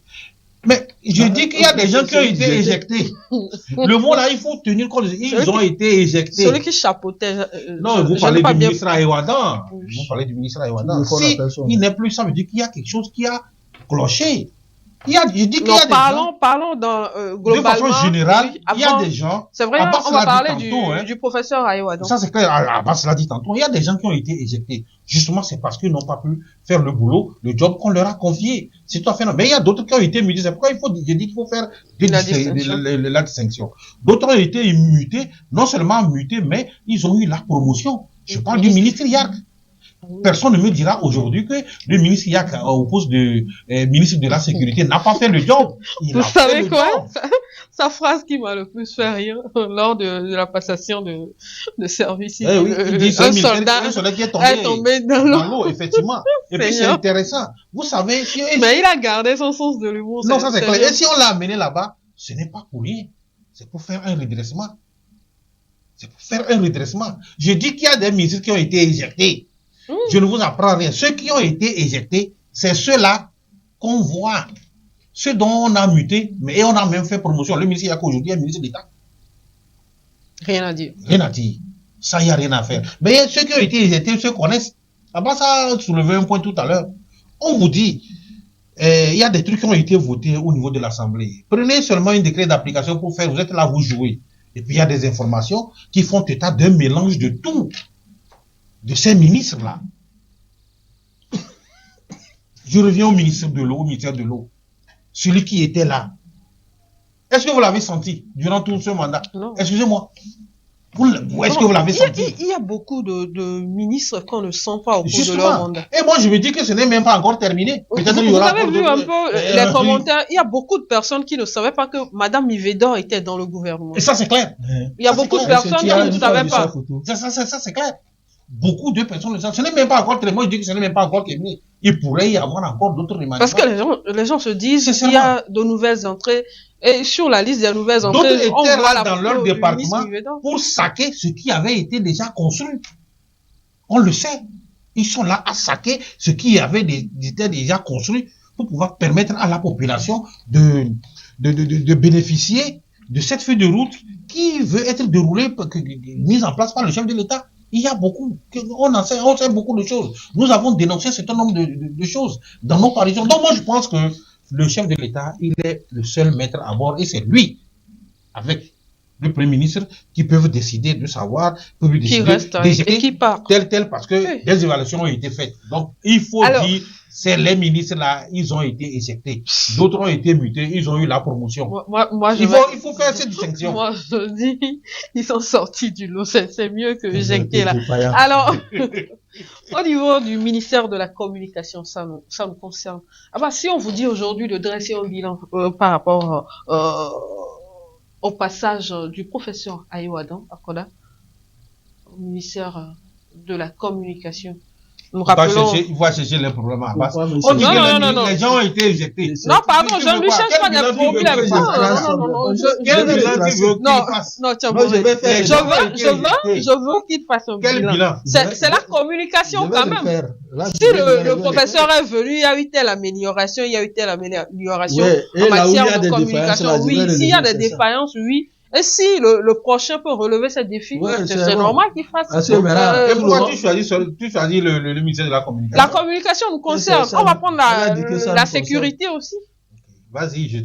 Mais je dis qu'il y a des gens qui ont été éjectés. Le mot là, il faut tenir compte. Ils ont été éjectés. Celui qui chapeautait. Non, vous parlez du ministre Aïwadan. Vous parlez du ministre Aïwadan. Si il n'est plus, ça veut dire qu'il y a quelque chose qui a cloché. Je dis qu'il y a des gens. Parlons globalement. De façon générale, il y a des gens. C'est vrai, on va parler du professeur Aïwadan. Ça, c'est clair. Abbas l'a dit tantôt. Il y a des gens qui ont été éjectés. Justement, c'est parce qu'ils n'ont pas pu faire le boulot, le job qu'on leur a confié. C'est tout à fait normal. Mais il y a d'autres qui ont été mutés. C'est pourquoi j'ai dit qu'il faut faire la distinction. D'autres ont été mutés, non seulement mutés, mais ils ont eu la promotion. Je parle du ministre Yark. Personne ne me dira aujourd'hui que le ministre Yak au poste de ministre de la Sécurité n'a pas fait le job. Vous savez quoi? Sa phrase qui m'a le plus fait rire lors de la passation de service. Oui, il dit un soldat qui est tombé dans l'eau, effectivement. Et puis c'est intéressant. Vous savez... Mais il a gardé son sens de l'humour. Non, ça c'est clair. Et si on l'a amené là-bas, ce n'est pas pour rien. C'est pour faire un redressement. C'est pour faire un redressement. Je dis qu'il y a des ministres qui ont été éjectés. Je ne vous apprends rien. Ceux qui ont été éjectés, c'est ceux-là qu'on voit. Ceux dont on a muté, mais on a même fait promotion. Le ministre Yak aujourd'hui est ministre d'État. Rien à dire. Rien à dire. Ça, il n'y a rien à faire. Mais ceux qui ont été éjectés, ceux connaissent. Après, ça a soulevé un point tout à l'heure. On vous dit, il y a des trucs qui ont été votés au niveau de l'Assemblée. Prenez seulement un décret d'application pour faire, vous êtes là, vous jouez. Et puis il y a des informations qui font état d'un mélange de tout. De ces ministres-là. Je reviens au ministère de l'eau. Celui qui était là. Est-ce que vous l'avez senti durant tout ce mandat? Non. Excusez-moi. Est-ce que vous l'avez senti? Il y a beaucoup de ministres qu'on ne sent pas au cours de leur mandat. Et moi, je me dis que ce n'est même pas encore terminé. Peut-être vous avez vu un peu les commentaires. Il y a beaucoup de personnes qui ne savaient pas que Madame Mivedor était dans le gouvernement. Et ça, c'est clair. Il y a beaucoup de personnes qui ne savaient pas. Ça, c'est clair. Beaucoup de personnes le savent. Ce n'est même pas encore très. Moi, je dis que ce n'est même pas encore terminé. Il pourrait y avoir encore d'autres remaniements. Parce que les gens se disent qu'il y a de nouvelles entrées. Et sur la liste des nouvelles entrées, d'autres étaient là dans leur département pour saquer ce qui avait été déjà construit. On le sait. Ils sont là à saquer ce qui était déjà construit pour pouvoir permettre à la population de bénéficier de cette feuille de route qui veut être déroulée, mise en place par le chef de l'État. Il y a beaucoup, on sait beaucoup de choses. Nous avons dénoncé un certain nombre de choses dans nos parutions. Donc moi je pense que le chef de l'État, il est le seul maître à bord et c'est lui, avec le Premier ministre, qui peuvent décider de savoir, peuvent décider qui reste et qui part. Tel, parce que des évaluations ont été faites. Donc il faut dire, c'est les ministres là, ils ont été éjectés. D'autres ont été mutés, ils ont eu la promotion. Il faut faire cette distinction. Moi, je dis, ils sont sortis du lot. C'est mieux que éjectés là. Alors, au niveau du ministère de la Communication, ça nous concerne. Ah bah, si on vous dit aujourd'hui de dresser un bilan par rapport au passage du professeur Aïwadan Akoda au ministère de la Communication, Nous rappelons... Il faut chercher les problèmes à base. Pourquoi, On dit monsieur? que les gens ont été éjectés. Non, pardon, Tu je ne veux lui quoi? cherche pas Quel des bilan tu veux problèmes. que je Non, fasse? Quel vais bilan tu tracer. veux qu'il non, fasse? non, tiens, Non, je vais faire. je veux qu'il fasse un Quel bilan? C'est la communication Je vais quand le même. faire. Là, Si je vais le le professeur est venu, il y a eu telle amélioration, il y a eu telle amélioration Ouais, et en là où il y a matière de des communication. défaillances, là, je Oui, vais s'il y a relever, des c'est ça. défaillances, oui. Et si le prochain peut relever ces défis, Ouais, c'est c'est bon. normal qu'il fasse. Parce que maintenant, Et tout pourquoi le monde- tu choisis le ministère de la La communication? communication nous C'est concerne. ça, On va prendre elle a dit que ça la nous concerne. sécurité aussi. Vas-y,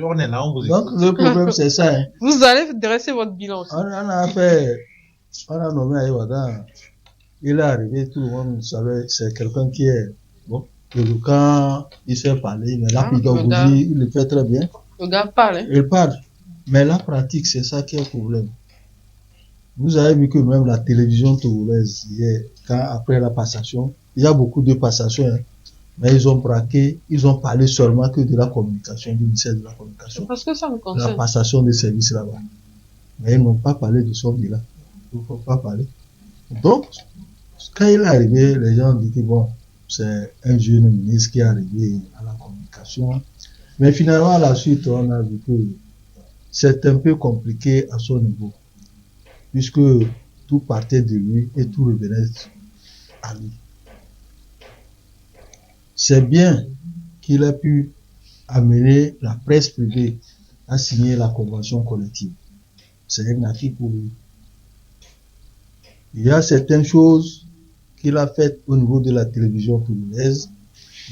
on est là, on vous Donc, écoute. le problème, c'est ça. Hein. Vous allez dresser votre bilan aussi. On a nommé Aïwada. Il est arrivé, tout le monde savait, c'est quelqu'un qui est, bon, quand il sait parler, mais la pédagogie, il le fait très bien. Le gars parle. Hein. Il parle. Mais la pratique, c'est ça qui est le problème. Vous avez vu que même la télévision togolaise, hier, après la passation, il y a beaucoup de passations, hein, mais ils ont braqué, ils ont parlé seulement que de la communication, du ministère de la communication. Parce que ça nous La concerne. passation des services là-bas. Mais ils n'ont pas parlé de son bilan. Il ne faut pas parler. Donc, quand il est arrivé, les gens disent que bon, c'est un jeune ministre qui est arrivé à la communication. Mais finalement, à la suite, on a vu que c'est un peu compliqué à son niveau. Puisque tout partait de lui et tout revenait à lui. C'est bien qu'il a pu amener la presse privée à signer la convention collective. C'est un acquis pour lui. Il y a certaines choses qu'il a faites au niveau de la télévision togolaise,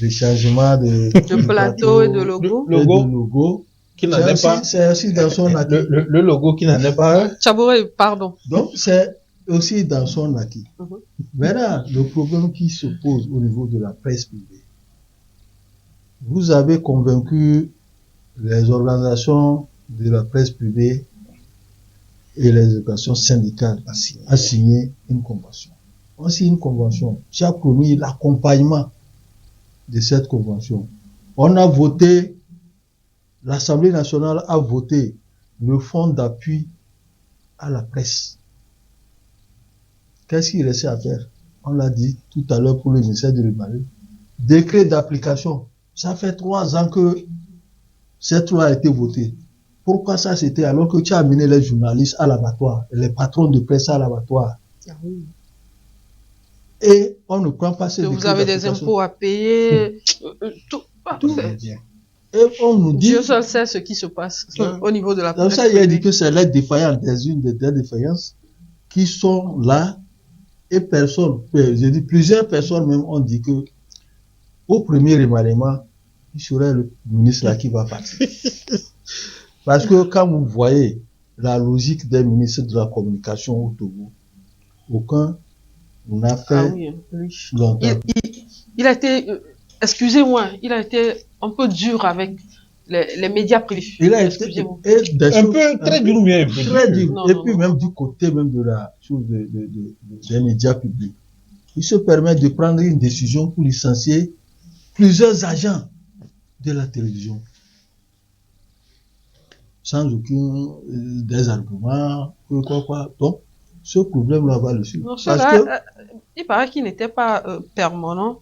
le changement de plateau et de logo. et de logo. Qui n'en est pas. C'est aussi dans son acquis. Le logo qui n'en est pas un. Chabouré, pardon. Donc, c'est aussi dans son acquis. Mhm. Maintenant, le problème qui se pose au niveau de la presse privée, vous avez convaincu les organisations de la presse privée et les organisations syndicales à signer une convention. On signe une convention. J'ai promis l'accompagnement de cette convention. On a voté, l'Assemblée nationale a voté le fonds d'appui à la presse. Qu'est-ce qu'il restait à faire? On l'a dit tout à l'heure pour le ministère de l'Urbanisme. Décret d'application. Ça fait 3 ans que cette loi a été votée. Pourquoi ça c'était alors que tu as amené les journalistes à l'abattoir, les patrons de presse à l'abattoir? Ah oui. Et on ne prend pas ces Que décrets vous avez des d'application. impôts à payer. Tout. Tout. C'est- Et on nous dit, Dieu seul sait ce qui se passe au niveau de la donc presse ça, il a dit privée. que c'est les défaillances, une des défaillances qui sont là et personne, je dis plusieurs personnes même ont dit que au premier remaniement, il serait le ministre là qui va partir. Parce que quand vous voyez la logique des ministres de la communication au Togo, aucun n'a fait Ah oui, lui. longtemps. Il a été, excusez-moi, il a été un peu dur avec les médias privés. Il a été Excusez-moi. et des Un choses- peu, très dur ou bien un peu très dur. dur. Non, Et non, puis non. même du côté même de la chose des médias publics. Il se permet de prendre une décision pour licencier plusieurs agents de la télévision. Sans aucun des arguments, quoi. Donc, ce problème-là va le suivre. Non, Parce ceux-là, que, il paraît qu'ils n'étaient pas permanents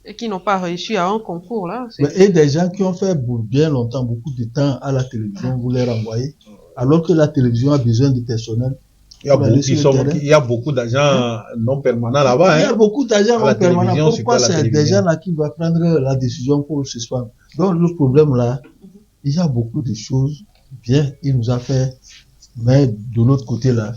et qu'ils n'ont pas réussi à un concours là. et des gens qui ont fait pour bien longtemps, beaucoup de temps à la télévision, vous les renvoyez, alors que la télévision a besoin de personnel. Il y a On va beaucoup, laisser le terrain. il y a beaucoup d'agents non permanents là-bas. Il y a Hein. beaucoup d'agents À la non permanents. télévision, Pourquoi c'est qu'à la c'est des télévision. gens là qui vont prendre la décision pour le suspendre? Donc, le problème là, il y a beaucoup de choses bien, il nous a fait, mais de l'autre côté là,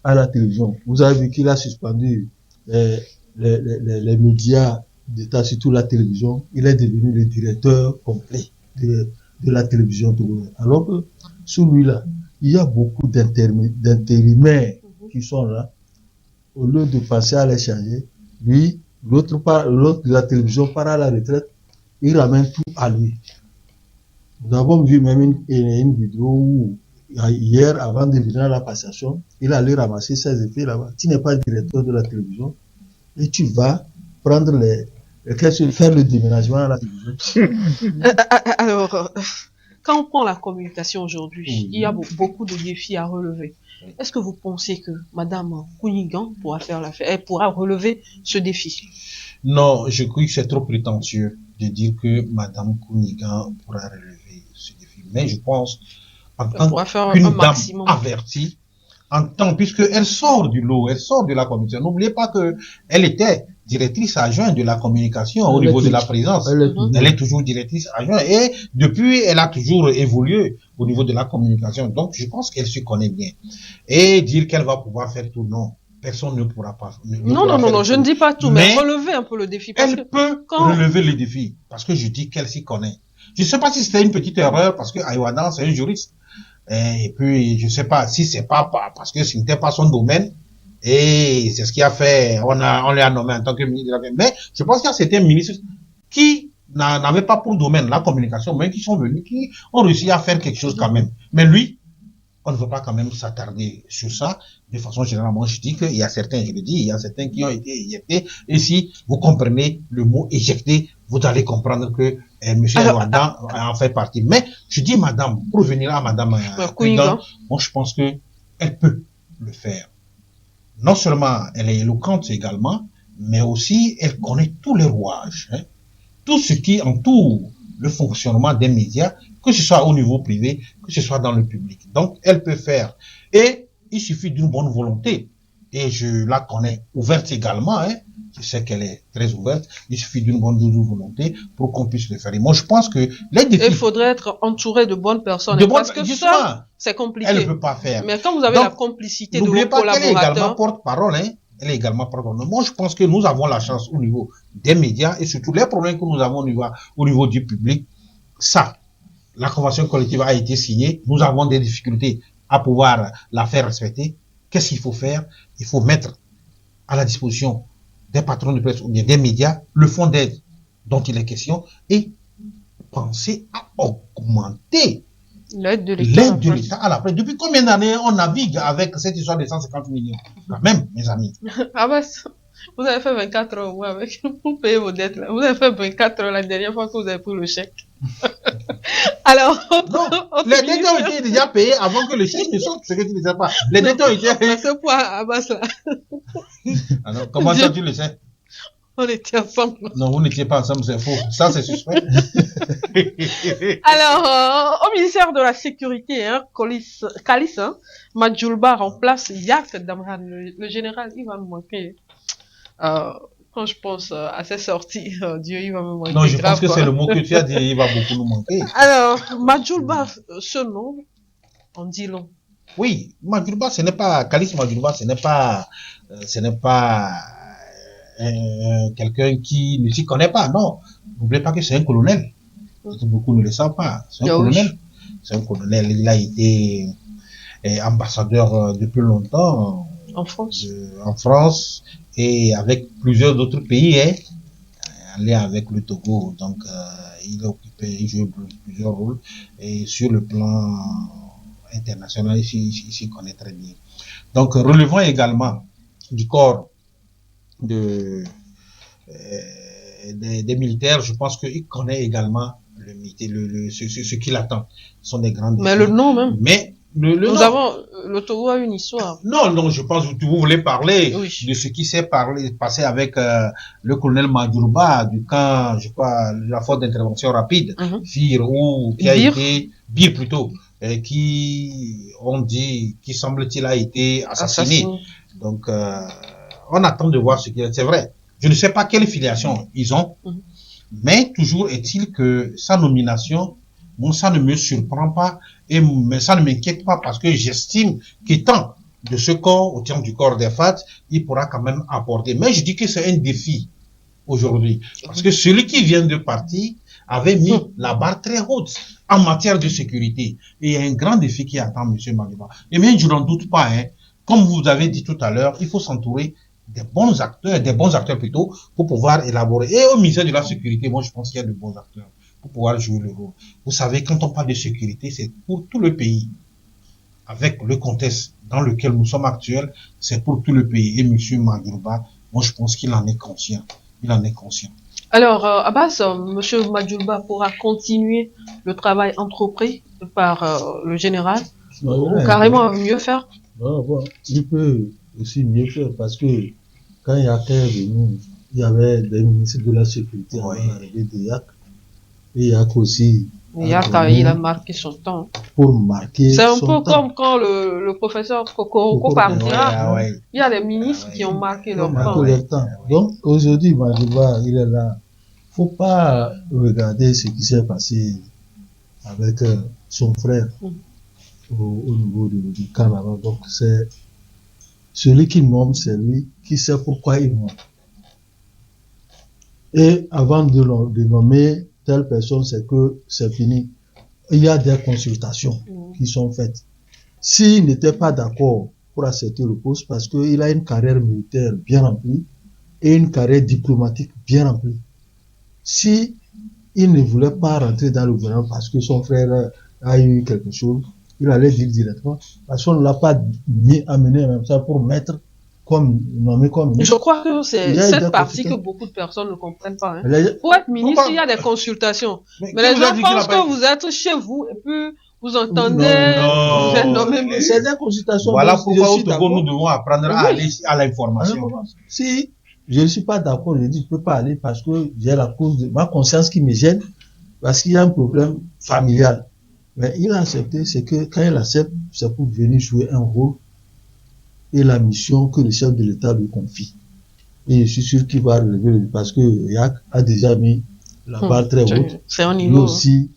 à la télévision, vous avez vu qu'il a suspendu les médias d'État, surtout la télévision. Il est devenu le directeur complet de la télévision togolaise. Alors que sous lui là, il y a beaucoup d'intérimaires qui sont là. Au lieu de penser à les changer, lui, l'autre de la télévision part à la retraite, il ramène tout à lui. Nous avons vu même une vidéo où, hier, avant de venir à la passation, il allait ramasser ses effets là-bas. Tu n'es pas directeur de la télévision et tu vas prendre faire le déménagement à la télévision. Alors, quand on prend la communication aujourd'hui, il y a beaucoup de défis à relever. Est-ce que vous pensez que Madame Kounigan pourra faire l'affaire, elle pourra relever ce défi? Non, je crois que c'est trop prétentieux de dire que Madame Kounigan pourra relever ce défi. Mais je pense, en Elle tant pourra faire qu'une un dame maximum. avertie, puisqu'elle sort du lot, elle sort de la communication. N'oubliez pas que elle était directrice adjointe de la communication au niveau de la présidence. Elle est toujours directrice adjointe et depuis, elle a toujours évolué au niveau de la communication. Donc, je pense qu'elle se connaît bien. Et dire qu'elle va pouvoir faire tout, non. Personne ne pourra pas. Non, je ne dis pas tout, mais relever un peu le défi. Parce elle peut relever le défi, parce que je dis qu'elle s'y connaît. Je ne sais pas si c'était une petite erreur, parce que Aïwadan, c'est un juriste. Et puis, je sais pas si c'est pas parce que ce n'était pas son domaine. Et c'est ce qui a fait, on l'a nommé en tant que ministre de la. Mais je pense qu'il y a certains ministres qui n'avaient pas pour domaine la communication, mais qui sont venus, qui ont réussi à faire quelque chose quand même. Mais lui, on ne veut pas quand même s'attarder sur ça. De façon générale, moi, je dis qu'il y a certains, je le dis, il y a certains qui ont été éjectés. Et si vous comprenez le mot éjecté, vous allez comprendre que monsieur Aïwadan en fait partie. Mais je dis madame, pour revenir à madame Kounigan, moi, je pense que elle peut le faire. Non seulement elle est éloquente également, mais aussi elle connaît tous les rouages, hein, tout ce qui entoure le fonctionnement des médias, que ce soit au niveau privé, que ce soit dans le public. Donc, elle peut faire. Et il suffit d'une bonne volonté. Et je la connais ouverte également, hein. Je sais qu'elle est très ouverte. Il suffit d'une bonne volonté pour qu'on puisse le faire. Et moi, je pense que les défis... Il faudrait être entouré de bonnes personnes. Parce que ça, c'est compliqué. Elle ne peut pas faire. Mais quand vous avez la complicité de vos collaborateurs... N'oubliez pas qu'elle est également porte-parole, hein. Elle est également porte-parole. Moi, je pense que nous avons la chance au niveau des médias et surtout les problèmes que nous avons au niveau du public. Ça, la convention collective a été signée. Nous avons des difficultés à pouvoir la faire respecter. Qu'est-ce qu'il faut faire? Il faut mettre à la disposition des patrons de presse ou bien des médias le fonds d'aide dont il est question et penser à augmenter l'aide de l'État à la presse. Depuis combien d'années on navigue avec cette histoire de 150 millions? Quand même, mes amis. Ah bah, vous avez fait 24 heures avec pour payer vos dettes là. Vous avez fait 24 heures la dernière fois que vous avez pris le chèque. Alors, non, les dettes ont été déjà payées avant que le chèque ne sorte, ce que tu ne sais pas. Les dettes ont été payées. Ce point, Abbas là. Alors, comment ça tu le sais? On était ensemble. Non, vous n'étiez pas ensemble, c'est faux. Ça, c'est suspect. Alors, au ministère de la Sécurité, hein, Kalis, hein, Madjoulba remplace Yak Damran. Le général, il va me manquer. Quand je pense à ses sorties, Dieu, il va me manquer. Non, je pense que c'est le mot que tu as dit, il va beaucoup nous manquer. Alors, Madjoulba, ce nom, on dit long. Oui, Madjoulba, ce n'est pas, Kalis Madjoulba, ce n'est pas quelqu'un qui ne s'y connaît pas, non. N'oubliez pas que c'est un colonel. Beaucoup ne le savent pas. C'est un colonel. Oui. C'est un colonel. Il a été ambassadeur depuis longtemps. En France. En France et avec plusieurs autres pays, hein, en lien avec le Togo. Donc, il joue plusieurs rôles. Et sur le plan international, il s'y connaît très bien. Donc, relevant également du corps des militaires, je pense qu'il connaît également ce qui l'attend. Ce sont des grandes mais défis. Le nom même. Mais le Togo a une histoire. Non, je pense que vous voulez parler de ce qui s'est passé avec le colonel Madjoulba du camp, je crois, la force d'intervention rapide, FIR, ou qui a été, BIR plutôt, qui semble-t-il a été assassiné. Donc, on attend de voir ce qu'il y a. C'est vrai. Je ne sais pas quelle filiation ils ont, mais toujours est-il que sa nomination, bon, ça ne me surprend pas, mais ça ne m'inquiète pas parce que j'estime qu'étant de ce corps, au terme du corps des FAT, il pourra quand même apporter. Mais je dis que c'est un défi aujourd'hui. Parce que celui qui vient de partir avait mis la barre très haute en matière de sécurité. Et il y a un grand défi qui attend M. Madjoulba. Et bien, je n'en doute pas, hein. Comme vous avez dit tout à l'heure, il faut s'entourer des bons acteurs plutôt, pour pouvoir élaborer. Et au ministère de la Sécurité, moi je pense qu'il y a de bons acteurs pour pouvoir jouer le rôle. Vous savez, quand on parle de sécurité, c'est pour tout le pays. Avec le contexte dans lequel nous sommes actuels, c'est pour tout le pays. Et M. Madjoulba, moi je pense qu'il en est conscient. Il en est conscient. Alors, Abbas, M. Madjoulba pourra continuer le travail entrepris par le général, ou carrément mieux faire? Non, bon, il peut aussi mieux faire parce que quand Yak est venu, il y avait des ministres de la sécurité avant Oui. l'arrivée de Yak. Et Yak aussi Il a a, donné il a marqué son temps. pour marquer C'est un son peu temps. comme quand le professeur Kokoroko Kokoro, partira. Ah ouais. Il y a des ministres Ah ouais. qui ont marqué Ils ont leur marqué temps. ouais. leur temps. Donc aujourd'hui, Madiba, il est là. Faut pas regarder ce qui s'est passé avec son frère au niveau du camp là-bas. Donc c'est celui qui nomme, c'est lui qui sait pourquoi il nomme. Et avant de nommer telle personne, c'est que c'est fini. Il y a des consultations qui sont faites. S'il n'était pas d'accord pour accepter le poste, parce qu'il a une carrière militaire bien remplie et une carrière diplomatique bien remplie. Si il ne voulait pas rentrer dans le gouvernement parce que son frère a eu quelque chose, il allait dire directement, parce qu'on ne l'a pas amené même ça pour mettre comme nommé comme Je ministre. crois que Il y c'est a cette des partie que consultations. beaucoup de personnes ne comprennent pas. Hein. Les- Pour être ministre, Pourquoi- il y a des consultations. Mais Mais qui les vous a gens dit qu'il pensent a pas- que vous êtes chez vous et puis vous entendez, Non, vous êtes nommé non, ministre. c'est des consultations. Voilà donc pourquoi je au suis Togo, d'accord. nous devons apprendre à Oui. aller à l'information. Si je ne suis pas d'accord, je dis je peux pas aller parce que j'ai la cause de ma conscience qui me gêne, parce qu'il y a un problème familial. Mais il a accepté, c'est que quand il accepte, c'est pour venir jouer un rôle et la mission que le chef de l'État lui confie. Et je suis sûr qu'il va relever parce que Yak a déjà mis la barre très haute. C'est un Lui niveau. aussi,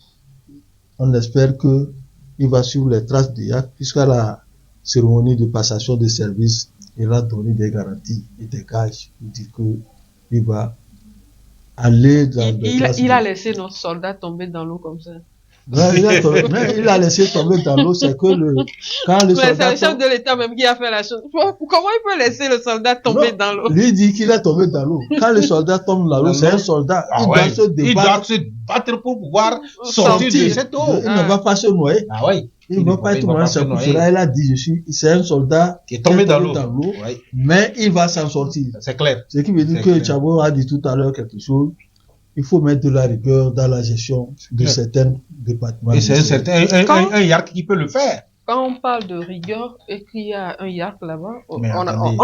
on espère que il va suivre les traces de Yak jusqu'à la cérémonie de passation de service. Il a donné des garanties et des gages pour dire que il va aller dans des traces. Il a laissé notre soldat tomber dans l'eau comme ça. Non, il a laissé tomber dans l'eau, c'est que quand le Mais c'est soldat le chef de l'État même qui a fait la chose. Comment il peut laisser le soldat tomber dans l'eau? Lui dit qu'il est tombé dans l'eau. Quand le soldat tombe dans l'eau, c'est un soldat. Ah Il ouais. doit se Il débattre. doit se battre pour pouvoir sortir de cette eau. Il ne va pas se noyer. Ah ouais. Il ne va pas être noyé. C'est pour cela il a dit, c'est un soldat qui est tombé dans l'eau. Ouais. Mais il va s'en sortir. C'est clair. Ce qui veut dire que Tchabo a dit tout à l'heure quelque chose. Il faut mettre de la rigueur dans la gestion de certains départements. Et c'est un certain, un Yark qui peut le faire. Quand on parle de rigueur et qu'il y a un Yark là-bas, on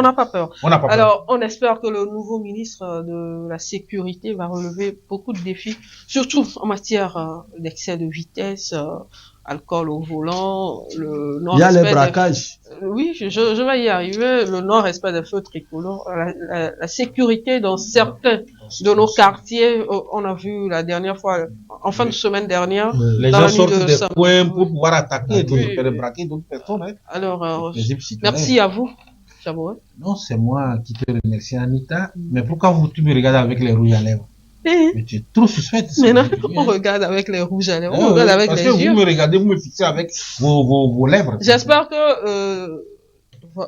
n'a pas peur. Alors, on espère que le nouveau ministre de la Sécurité va relever beaucoup de défis, surtout en matière d'excès de vitesse, alcool au volant, le non-respect. Il y a les braquages. Oui, je vais y arriver. Le non-respect des feux tricolores, la sécurité dans certains de nos quartiers. On a vu la dernière fois, en fin de semaine dernière. Les gens sortent des points pour pouvoir attaquer, braquer d'autres personnes. Hein. Alors, merci à vous. Non, c'est moi qui te remercie, Anita. Mais pourquoi tu me regardes avec les rouges à lèvres? Mais tu es trop suspecte. Maintenant, on regarde avec les rouges à lèvres. On regarde avec les yeux. Parce que vous me regardez, vous me fixez avec vos lèvres. J'espère que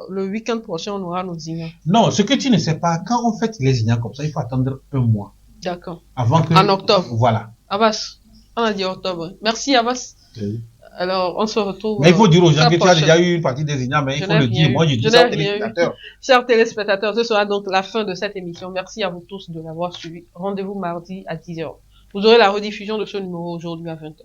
le week-end prochain, on aura nos ignas. Non, ce que tu ne sais pas, quand on fait les ignas comme ça, il faut attendre un mois. D'accord. Avant que... En octobre. Voilà. Abbas, on a dit octobre. Merci, Abbas. Okay. Alors, on se retrouve. Mais il faut dire aux gens que tu as déjà eu une partie des ignas, mais il faut le dire. Moi, je dis ça aux téléspectateurs. Chers téléspectateurs, ce sera donc la fin de cette émission. Merci à vous tous de l'avoir suivi. Rendez-vous mardi à 10h. Vous aurez la rediffusion de ce numéro aujourd'hui à 20h.